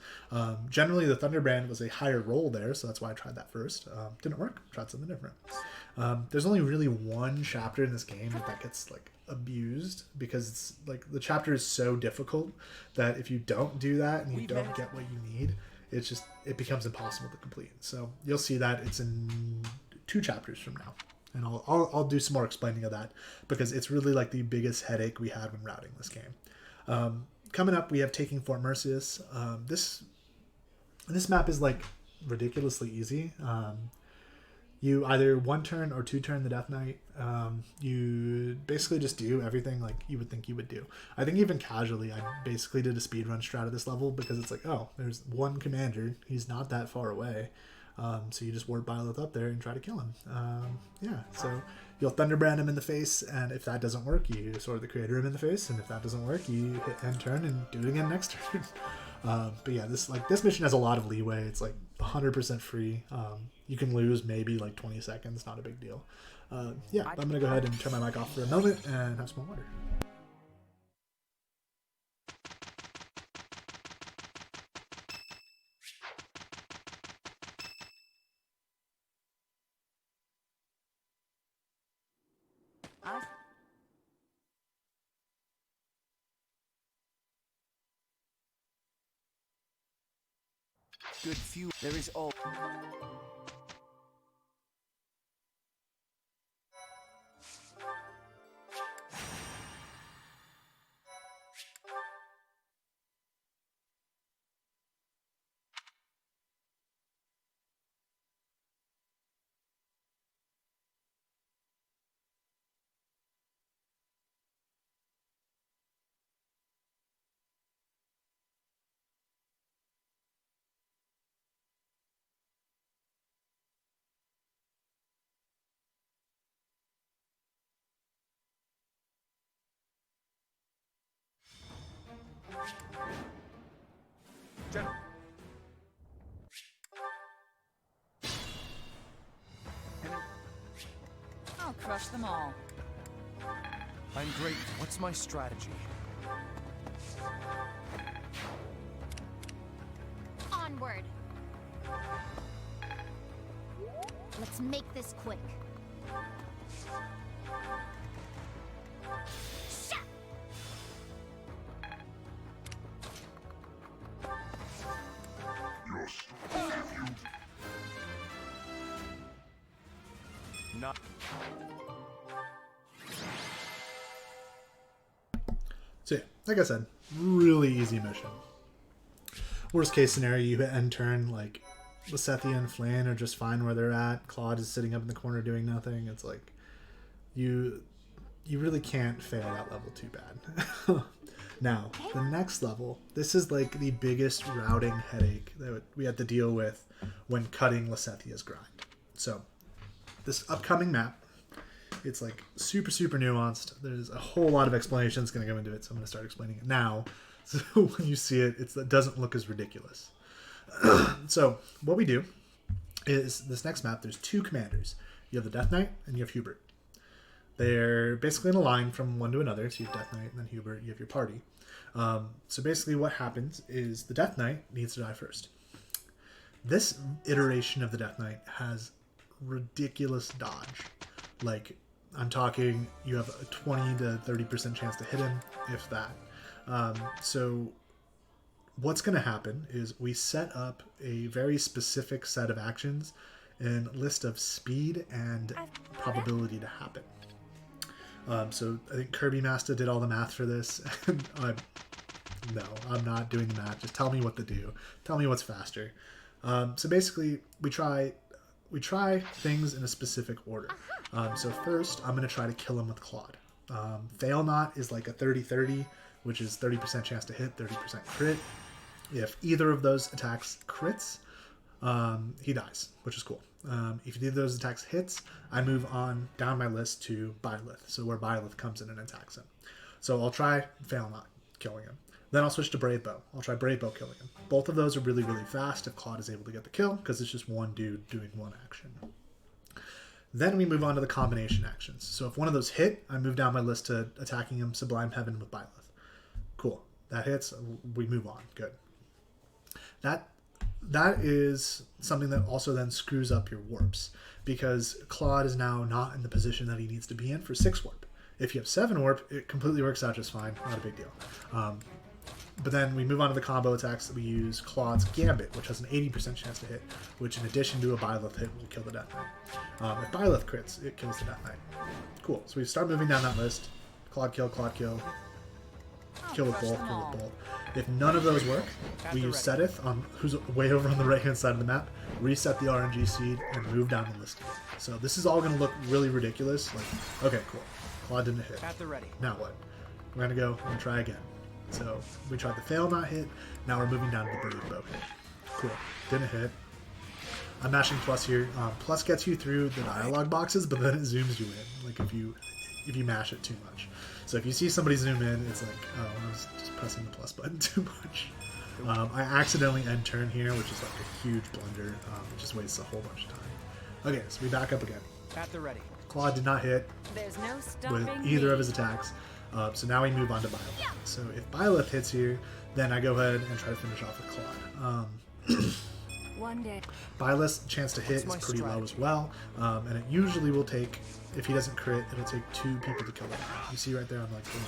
Generally, the Thunderbrand was a higher roll there, so that's why I tried that first. Didn't work. Tried something different. There's only really one chapter in this game that gets like abused, because it's like the chapter is so difficult that if you don't do that and you don't get what you need, it becomes impossible to complete. So you'll see that it's in 2 chapters from now, and I'll do some more explaining of that, because it's really like the biggest headache we had when routing this game. Coming up, we have Taking Fort Merceus. This map is like ridiculously easy. You either 1 turn or 2 turn the Death Knight. You basically just do everything like you would think you would do. I think even casually, I basically did a speedrun strat at this level, because it's like, oh, there's one commander. He's not that far away. So you just warp Byleth up there and try to kill him. Yeah, so you'll Thunderbrand him in the face, and if that doesn't work, you Sword of the Creator him in the face, and if that doesn't work, you hit end turn and do it again next turn. But yeah, this mission has a lot of leeway. It's like 100% free. You can lose maybe like 20 seconds, not a big deal. Yeah, I'm gonna go ahead and turn my mic off for a moment and have some more water. Good few. There is all. I'll crush them all. I'm great. What's my strategy? Onward. Let's make this quick. Sha! Not. So yeah, like I said, really easy mission. Worst case scenario, you hit end turn, like Lysethia and Flan are just fine where they're at. Claude is sitting up in the corner doing nothing. It's like you really can't fail that level too bad. Now, the next level, this is like the biggest routing headache that we had to deal with when cutting Lysethia's grind. So, this upcoming map, it's like super nuanced. There's a whole lot of explanations going to go into it, so I'm going to start explaining it now. So when you see it, it doesn't look as ridiculous. So what we do is this next map, there's two commanders. You have the Death Knight and you have Hubert. They're basically in a line from one to another. So you have Death Knight and then Hubert, you have your party. So basically what happens is the Death Knight needs to die first. This iteration of the Death Knight has ridiculous dodge. Like, I'm talking, you have a 20 to 30% chance to hit him, if that. So what's going to happen is we set up a very specific set of actions and list of speed and probability to happen. So I think Kirby Master did all the math for this. No, I'm not doing the math. Just tell me what to do. Tell me what's faster. So basically, we try things in a specific order. So first, I'm going to try to kill him with Claude. Fail Not is like a 30-30, which is 30% chance to hit, 30% crit. If either of those attacks crits, he dies, which is cool. If either of those attacks hits, I move on down my list to Byleth, so where Byleth comes in and attacks him. So I'll try Fail Not killing him. Then I'll switch to Brave Bow. I'll try Brave Bow killing him. Both of those are really fast if Claude is able to get the kill, because it's just one dude doing one action. Then we move on to the combination actions. So if one of those hit, I move down my list to attacking him Sublime Heaven with Byleth. Cool. That hits, we move on. Good. That is something that also then screws up your warps, because Claude is now not in the position that he needs to be in for 6 warp. If you have 7 warp, it completely works out just fine. Not a big deal. But then we move on to the combo attacks. We use Claude's Gambit, which has an 80% chance to hit, which in addition to a Byleth hit will kill the Death Knight. If Byleth crits, it kills the Death Knight. Cool. So we start moving down that list. Claude kill, kill with both, kill with both. If none of those work, we use Setith, who's way over on the right-hand side of the map, reset the RNG seed, and move down the list. So this is all going to look really ridiculous. Like, okay, cool. Claude didn't hit. At the ready. Now what? We're going to try again. So we tried the Fail Not hit. Now we're moving down to the Brave Bow hit. Cool. Didn't hit. I'm mashing plus here. Plus gets you through the dialogue boxes, but then it zooms you in. Like if you mash it too much. So if you see somebody zoom in, it's like, oh, I was just pressing the plus button too much. I accidentally end turn here, which is like a huge blunder. It just wastes a whole bunch of time. Okay, so we back up again. At the ready. Claude did not hit There's no stopping with either me. of his attacks. So now we move on to Byleth. So if Byleth hits here, then I go ahead and try to finish off with Claude. One day. Byleth's chance to hit is pretty low as well, and it usually will take, if he doesn't crit, it'll take 2 people to kill him. You see right there on like the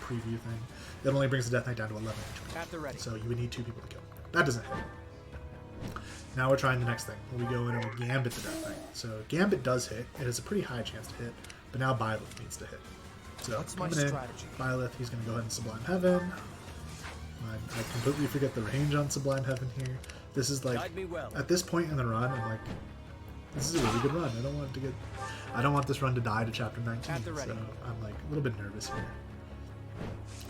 preview thing, it only brings the Death Knight down to 11 HP. At the ready. So you would need 2 people to kill him. That doesn't hit. Now we're trying the next thing. We go in and we Gambit the Death Knight. So Gambit does hit. It has a pretty high chance to hit, but now Byleth needs to hit. So What's my coming in, strategy? Byleth, he's going to go ahead and Sublime Heaven. I completely forget the range on Sublime Heaven here. This is like, Guide me well. at this point in the run, I'm like, this is a really good run. I don't want this run to die to chapter 19, At the ready. so I'm like a little bit nervous here.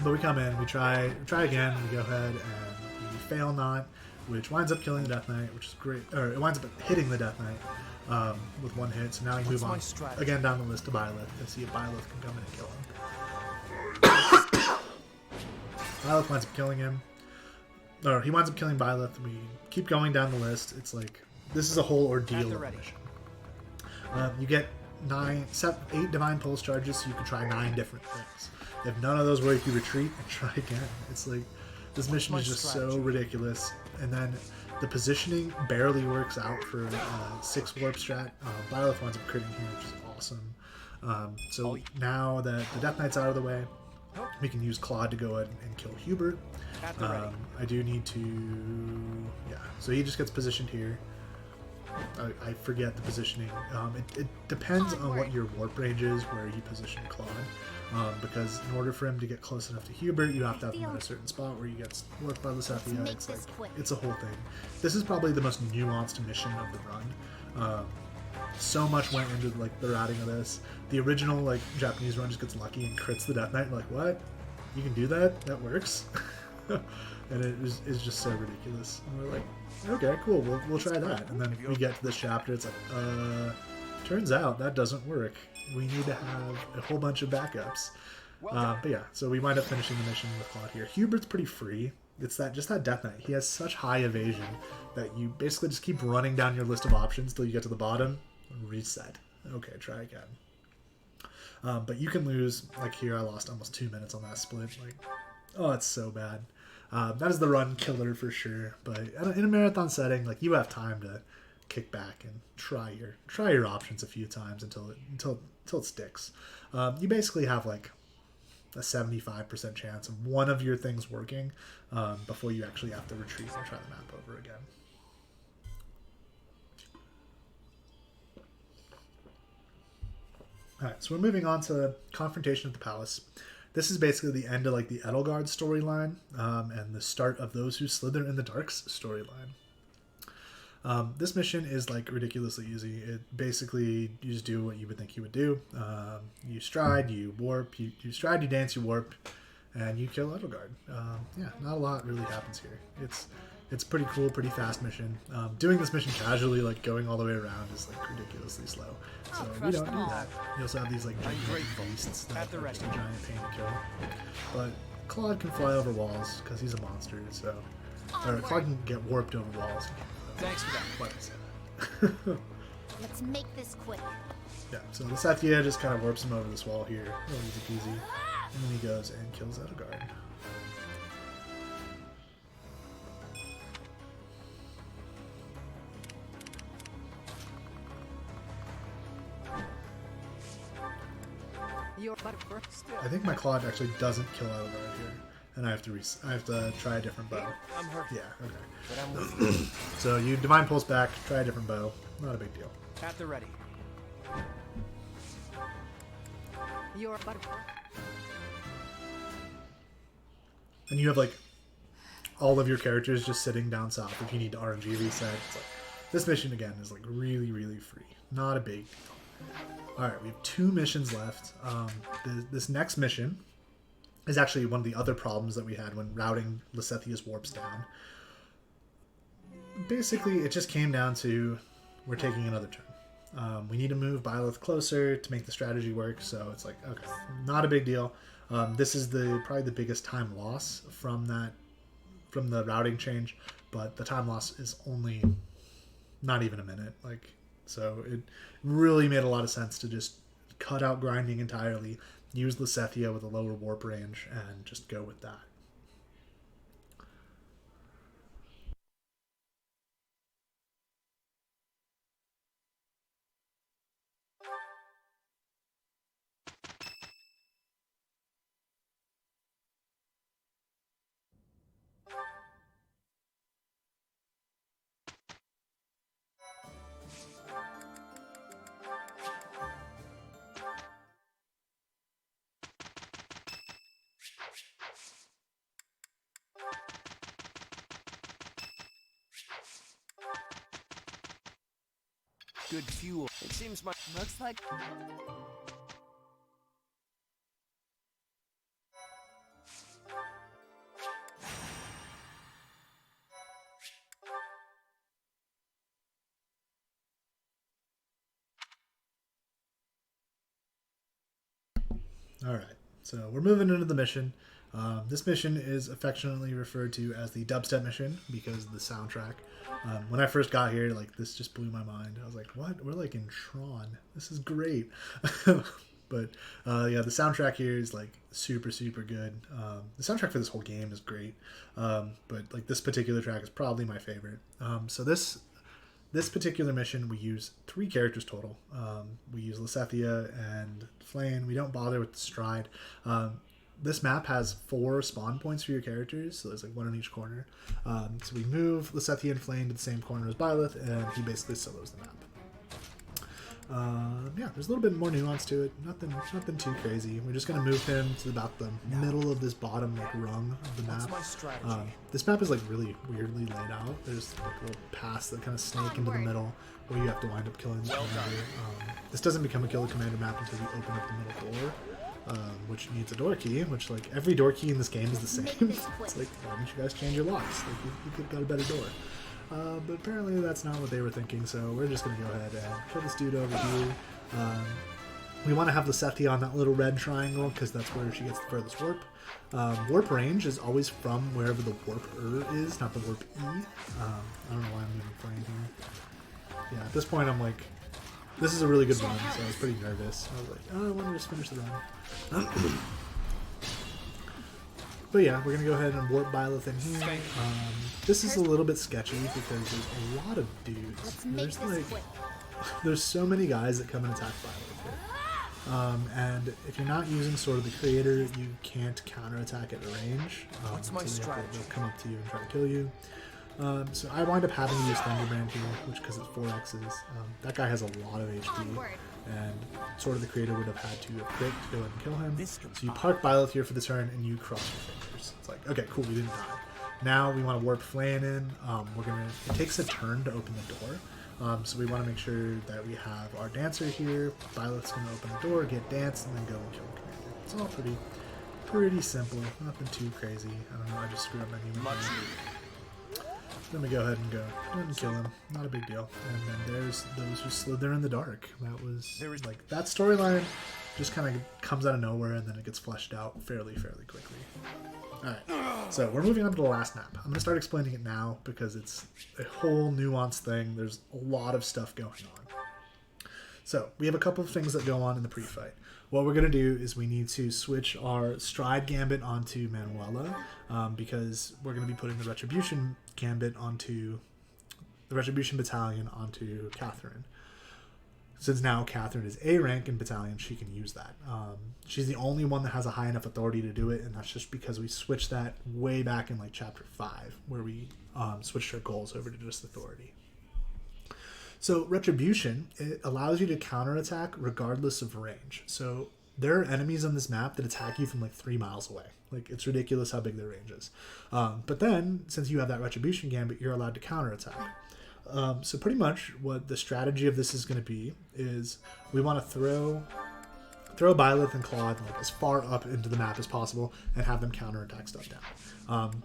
But we come in, we try again, we go ahead and we fail not, which winds up killing the Death Knight, which is great, or it winds up hitting the Death Knight with one hit, so now we move What's my on strategy? again down the list to Byleth and see if Byleth can come in and kill him. Byleth winds up killing him. Or he winds up killing Byleth. We keep going down the list. It's like, this is a whole ordeal of a mission. You get 8 Divine Pulse charges, so you can try 9 different things. If none of those work, you retreat and try again. It's like, this mission is just so ridiculous. And then the positioning barely works out for 6 warp strat. Byleth winds up critting here, which is awesome. So now that the Death Knight's out of the way, we can use Claude to go ahead and kill Hubert. I do need to... Yeah, so he just gets positioned here. I forget the positioning. It depends on what your warp range is, where you position Claude. Because in order for him to get close enough to Hubert, you have to have him at a certain spot where he gets warped by Lysethia. It's like, it's a whole thing. This is probably the most nuanced mission of the run. So much went into like the routing of this. The original like Japanese run just gets lucky and crits the Death Knight. We're like, what? You can do that? That works? And it's just so ridiculous. And we're like, okay, cool, we'll try that. And then we get to this chapter, it's like, turns out that doesn't work. We need to have a whole bunch of backups. But yeah, so we wind up finishing the mission with Claude here. Hubert's pretty free. It's just that Death Knight. He has such high evasion that you basically just keep running down your list of options till you get to the bottom. Reset. Okay, try again. But you can lose, like here I lost almost 2 minutes on that split. Like, oh, it's so bad. That is the run killer for sure. But in a marathon setting, like, you have time to kick back and try your options a few times until it sticks. You basically have like a 75% chance of one of your things working before you actually have to retreat and try the map over again. Alright, so we're moving on to Confrontation at the Palace. This is basically the end of like the Edelgard storyline and the start of Those Who Slither in the Dark's storyline. This mission is like ridiculously easy. It basically, you just do what you would think you would do. You stride, you warp, you stride, you dance, you warp, and you kill Edelgard. Yeah, not a lot really happens here. It's pretty cool, pretty fast mission. Doing this mission casually, like going all the way around, is like ridiculously slow. So we don't do that. You also have these like giant beasts that are just a giant pain to kill. But Claude can fly over walls because he's a monster. So, or Claude can get warped over walls. Thanks for that. Like I said. Let's make this quick. Yeah. So Lysethia just kind of warps him over this wall here, real easy peasy, and then he goes and kills Edelgard. I think my Claude actually doesn't kill Edelgard here, and I have to try a different bow. I'm hurt. Yeah, okay. But I'm with you. So you Divine Pulse back, try a different bow. Not a big deal. At the ready. And you have like all of your characters just sitting down south if you need to RNG reset. It's like, this mission again is like really, really free. Not a big deal. Alright, we have 2 missions left. This next mission is actually one of the other problems that we had when routing Lysethia's warps down. Basically, it just came down to we're taking another turn. We need to move Byleth closer to make the strategy work, so it's like, okay, not a big deal. This is probably the biggest time loss from the routing change, but the time loss is only not even a minute. Like, so it really made a lot of sense to just cut out grinding entirely, use Lysethia with a lower warp range, and just go with that. good fuel. It seems my... Looks like... All right, so we're moving into the mission. This mission is affectionately referred to as the dubstep mission because of the soundtrack. When I first got here, like, this just blew my mind. I was like, what? We're like in Tron. This is great. But yeah, the soundtrack here is like super, super good. The soundtrack for this whole game is great. But like this particular track is probably my favorite. So this particular mission, we use 3 characters total. We use Lysethia and Flame. We don't bother with the Stride. This map has 4 spawn points for your characters, so there's like 1 in each corner. So we move Lysethia and Flame to the same corner as Byleth, and he basically solos the map. Yeah, there's a little bit more nuance to it. Nothing too crazy. We're just gonna move him to about the middle of this bottom like rung of the map. my strategy? This map is like really weirdly laid out. There's like little paths that kind of snake into the middle, where you have to wind up killing the commander. This doesn't become a kill the commander map until you open up the middle door, which needs a door key. Which like every door key in this game is the same. It's like, why didn't you guys change your locks? Like you could have got a better door. But apparently that's not what they were thinking, so we're just going to go ahead and kill this dude over here. We want to have Lysethia on that little red triangle, because that's where she gets the furthest warp. Warp range is always from wherever the warp-er is, not the warp-e. I don't know why I'm even playing here. Yeah, at this point I'm like, this is a really good run, so I was pretty nervous. I was like, oh, I want to just finish the run. But yeah, we're going to go ahead and warp Byleth in here. This is a little bit sketchy because there's a lot of dudes. There's so many guys that come and attack Byleth here. And if you're not using Sword of the Creator, you can't counterattack at range. What's my strategy? They'll come up to you and try to kill you. So I wind up having to use Thunderbrand here, which because it's 4 X's. That guy has a lot of HP. And Sword of the Creator would have had to equip to go ahead and kill him. So you park Byleth here for the turn, and you cross your fingers. It's like, okay, cool, we didn't die. Now we want to warp Flan in. It takes a turn to open the door. So we want to make sure that we have our Dancer here. Byleth's going to open the door, get Dance, and then go and kill the Commander. It's all pretty simple. Nothing too crazy. I don't know, I just screwed up my name. Let me go ahead and go and kill him. Not a big deal. And then there's those who slid there in the dark. That was like that storyline just kind of comes out of nowhere, and then it gets fleshed out fairly quickly. Alright, so we're moving on to the last map. I'm going to start explaining it now because it's a whole nuanced thing. There's a lot of stuff going on. So we have a couple of things that go on in the pre-fight. What we're going to do is we need to switch our Stride Gambit onto Manuela, because we're going to be putting the Retribution Gambit onto the Retribution Battalion onto Catherine. Since now Catherine is A rank in Battalion, she can use that. She's the only one that has a high enough authority to do it, and that's just because we switched that way back in like Chapter 5, where we switched our goals over to just authority. So Retribution, it allows you to counterattack regardless of range. So there are enemies on this map that attack you from like 3 miles away. Like, it's ridiculous how big their range is. But then, since you have that Retribution Gambit, you're allowed to counterattack. So pretty much what the strategy of this is going to be is we want to throw Byleth and Claude like as far up into the map as possible and have them counterattack stuff down.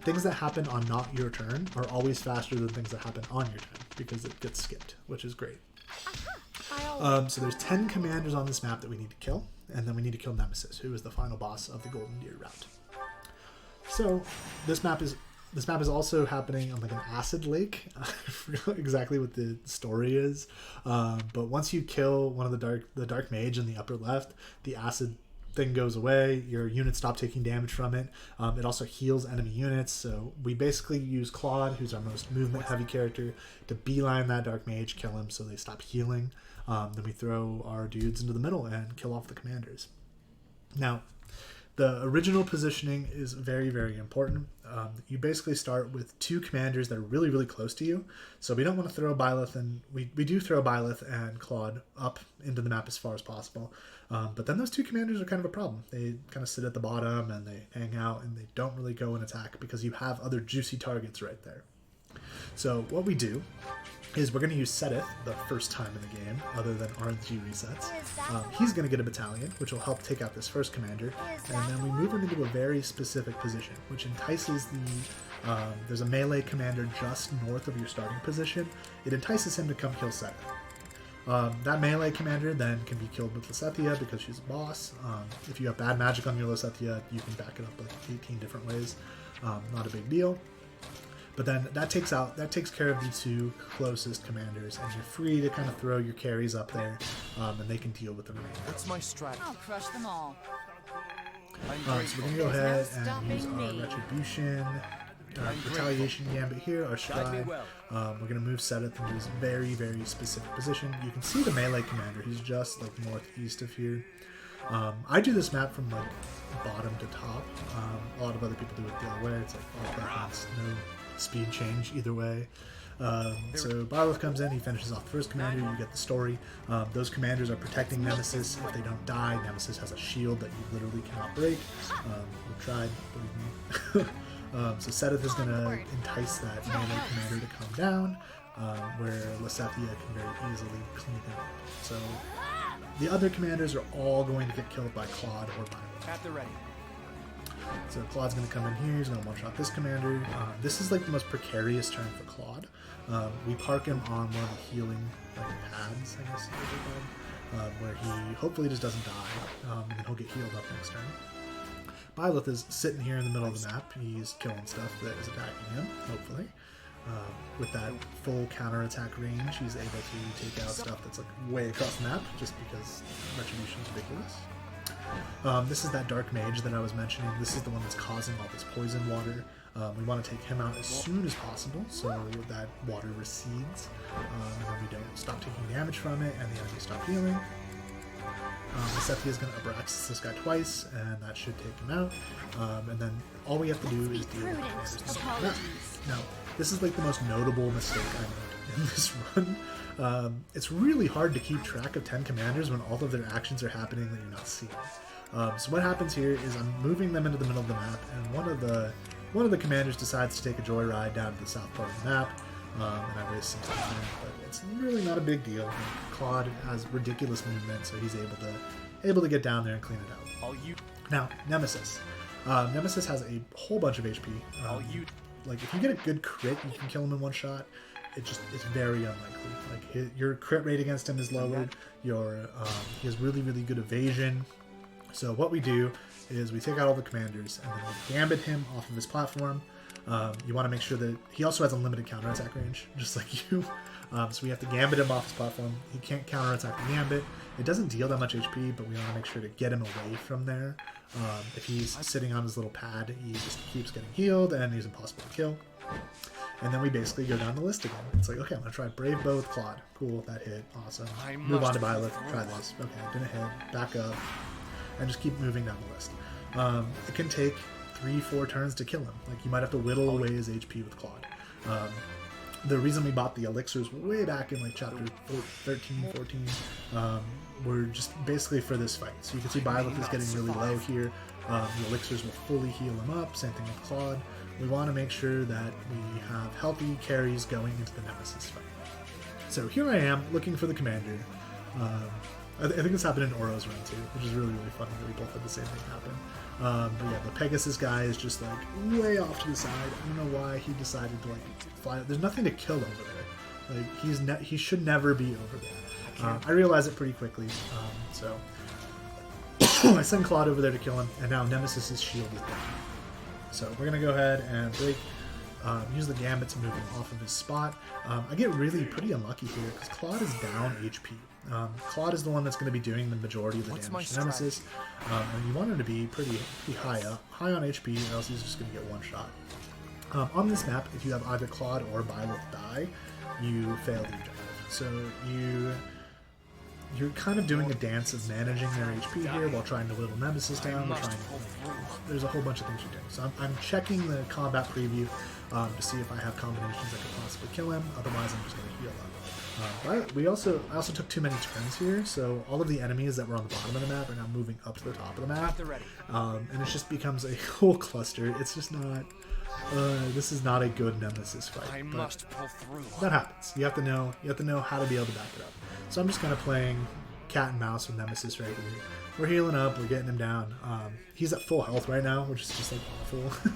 Things that happen on not your turn are always faster than things that happen on your turn because it gets skipped, which is great. So there's 10 commanders on this map that we need to kill, and then we need to kill Nemesis, who is the final boss of the Golden Deer route. So this map is also happening on like an acid lake. I forgot exactly what the story is, but once you kill one of the dark mage in the upper left, the acid thing goes away. Your units stop taking damage from it. It also heals enemy units. So we basically use Claude, who's our most movement heavy character, to beeline that dark mage, kill him so they stop healing. Then we throw our dudes into the middle and kill off the commanders. Now, the original positioning is very, very important. You basically start with 2 commanders that are really, really close to you. So we don't want to throw Byleth, and we do throw Byleth and Claude up into the map as far as possible. But then those 2 commanders are kind of a problem. They kind of sit at the bottom and they hang out and they don't really go and attack because you have other juicy targets right there. So what we do is we're going to use Seteth the first time in the game, other than RNG resets. He's going to get a battalion, which will help take out this first commander, and then we move him into a very specific position, which entices the... there's a melee commander just north of your starting position. It entices him to come kill Seteth. That melee commander then can be killed with Lysethia because she's a boss. If you have bad magic on your Lysethia, you can back it up like 18 different ways. Not a big deal. But then that takes care of the two closest commanders, and you're free to kind of throw your carries up there, and they can deal with the remainder. What's my strategy? I'll crush them all. So we're going to go ahead and use our Retribution, Retaliation Gambit here, our Stride. We're going to move Seteth into his very, very specific position. You can see the melee commander. He's just like northeast of here. I do this map from like bottom to top. A lot of other people do it the other way. It's like all preference, no speed change either way. So Byleth comes in, he finishes off the first commander, you get the story. Those commanders are protecting Nemesis. If they don't die, Nemesis has a shield that you literally cannot break. We've tried, believe me. So Seteth is going to entice that melee commander to come down, where Lysethia can very easily clean him up. So the other commanders are all going to get killed by Claude or Byleth. At the ready. So Claude's going to come in here, he's going to one-shot this commander. This is like the most precarious turn for Claude. We park him on one of the healing pads, I guess, where he hopefully just doesn't die, and then he'll get healed up next turn. Byleth is sitting here in the middle of the map. He's killing stuff that is attacking him, hopefully. With that full counterattack range, he's able to take out stuff that's like way across the map, just because Retribution is ridiculous. This is that Dark Mage that I was mentioning. This is the one that's causing all this poison water. We want to take him out as soon as possible so that water recedes, and then we don't stop taking damage from it and the enemy stop healing. Lysethia is going to Abraxas this guy twice, and that should take him out. And then all we have to do is deal with the commanders. Now, this is like the most notable mistake I made in this run. It's really hard to keep track of 10 commanders when all of their actions are happening that you're not seeing. So what happens here is I'm moving them into the middle of the map, and one of the commanders decides to take a joyride down to the south part of the map, and I waste some time there, but it's really not a big deal. Claude has ridiculous movement, so he's able to get down there and clean it out. Now, Nemesis. Nemesis has a whole bunch of HP. Like if you get a good crit, you can kill him in one shot. It's very unlikely. Like your crit rate against him is lowered. He has really, really good evasion. So what we do is we take out all the commanders and then we gambit him off of his platform. You want to make sure that he also has unlimited counterattack range, just like you. So we have to gambit him off his platform. He can't counterattack the gambit. It doesn't deal that much HP, but we want to make sure to get him away from there. If he's sitting on his little pad, he just keeps getting healed and he's impossible to kill. And then we basically go down the list again. It's like, okay, I'm going to try Brave Bow with Claude. Cool, that hit. Awesome. Move on to Byleth. Try this. Okay, didn't hit. Back up. And just keep moving down the list. It can take 3-4 turns to kill him. Like, you might have to whittle away his HP with Claude. The reason we bought the elixirs way back in like chapter 13, 14, were just basically for this fight. So you can see Byleth is getting really low here. The elixirs will fully heal him up. Same thing with Claude. We want to make sure that we have healthy carries going into the Nemesis fight. So here I am looking for the commander. I think this happened in Oro's run too, which is really, really funny that we both had the same thing happen. But yeah, the Pegasus guy is just like way off to the side. I don't know why he decided to like fly. There's nothing to kill over there. Like he should never be over there. I realize it pretty quickly. So I send Claude over there to kill him, and now Nemesis's shield is down. So we're gonna go ahead and break. Use the Gambit to move him off of his spot. I get really pretty unlucky here because Claude is down HP. Claude is the one that's going to be doing the majority of the damage to Nemesis, and you want him to be pretty high on HP, or else he's just going to get one shot. On this map, if you have either Claude or Byleth die, you fail the objective. So you're kind of doing a dance of managing their HP here while trying to whittle Nemesis down. There's a whole bunch of things you're doing. So I'm checking the combat preview to see if I have combinations that could possibly kill him. Otherwise, I'm just going to heal up. I also took too many turns here, so all of the enemies that were on the bottom of the map are now moving up to the top of the map. And it just becomes a whole cluster. It's just not... this is not a good Nemesis fight. I but must pull through. that happens. You have to know how to be able to back it up. So I'm just kind of playing cat and mouse with Nemesis right here. We're healing up. We're getting him down. He's at full health right now, which is just like awful.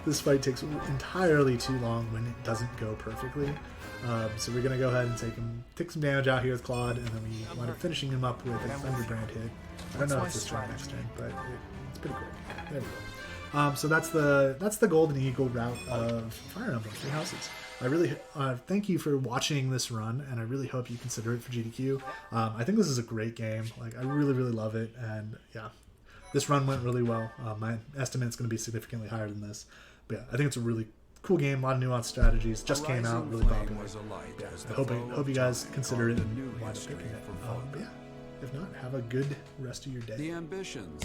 This fight takes entirely too long when it doesn't go perfectly. So we're gonna go ahead and take some damage out here with Claude, and then we wind up finishing him up with a Thunderbrand hit. I don't know if this turn next turn, but it's pretty quick. There we go. So that's the Golden Eagle route of Fire Emblem Three Houses. I really thank you for watching this run, and I really hope you consider it for GDQ. I think this is a great game. Like, I really love it, and yeah, this run went really well. My estimate's going to be significantly higher than this, but yeah, I think it's a really cool game. A lot of nuanced strategies. Just came out, really popular. Yeah, I hope you guys consider it and wind up picking it. But yeah, if not, have a good rest of your day. The ambitions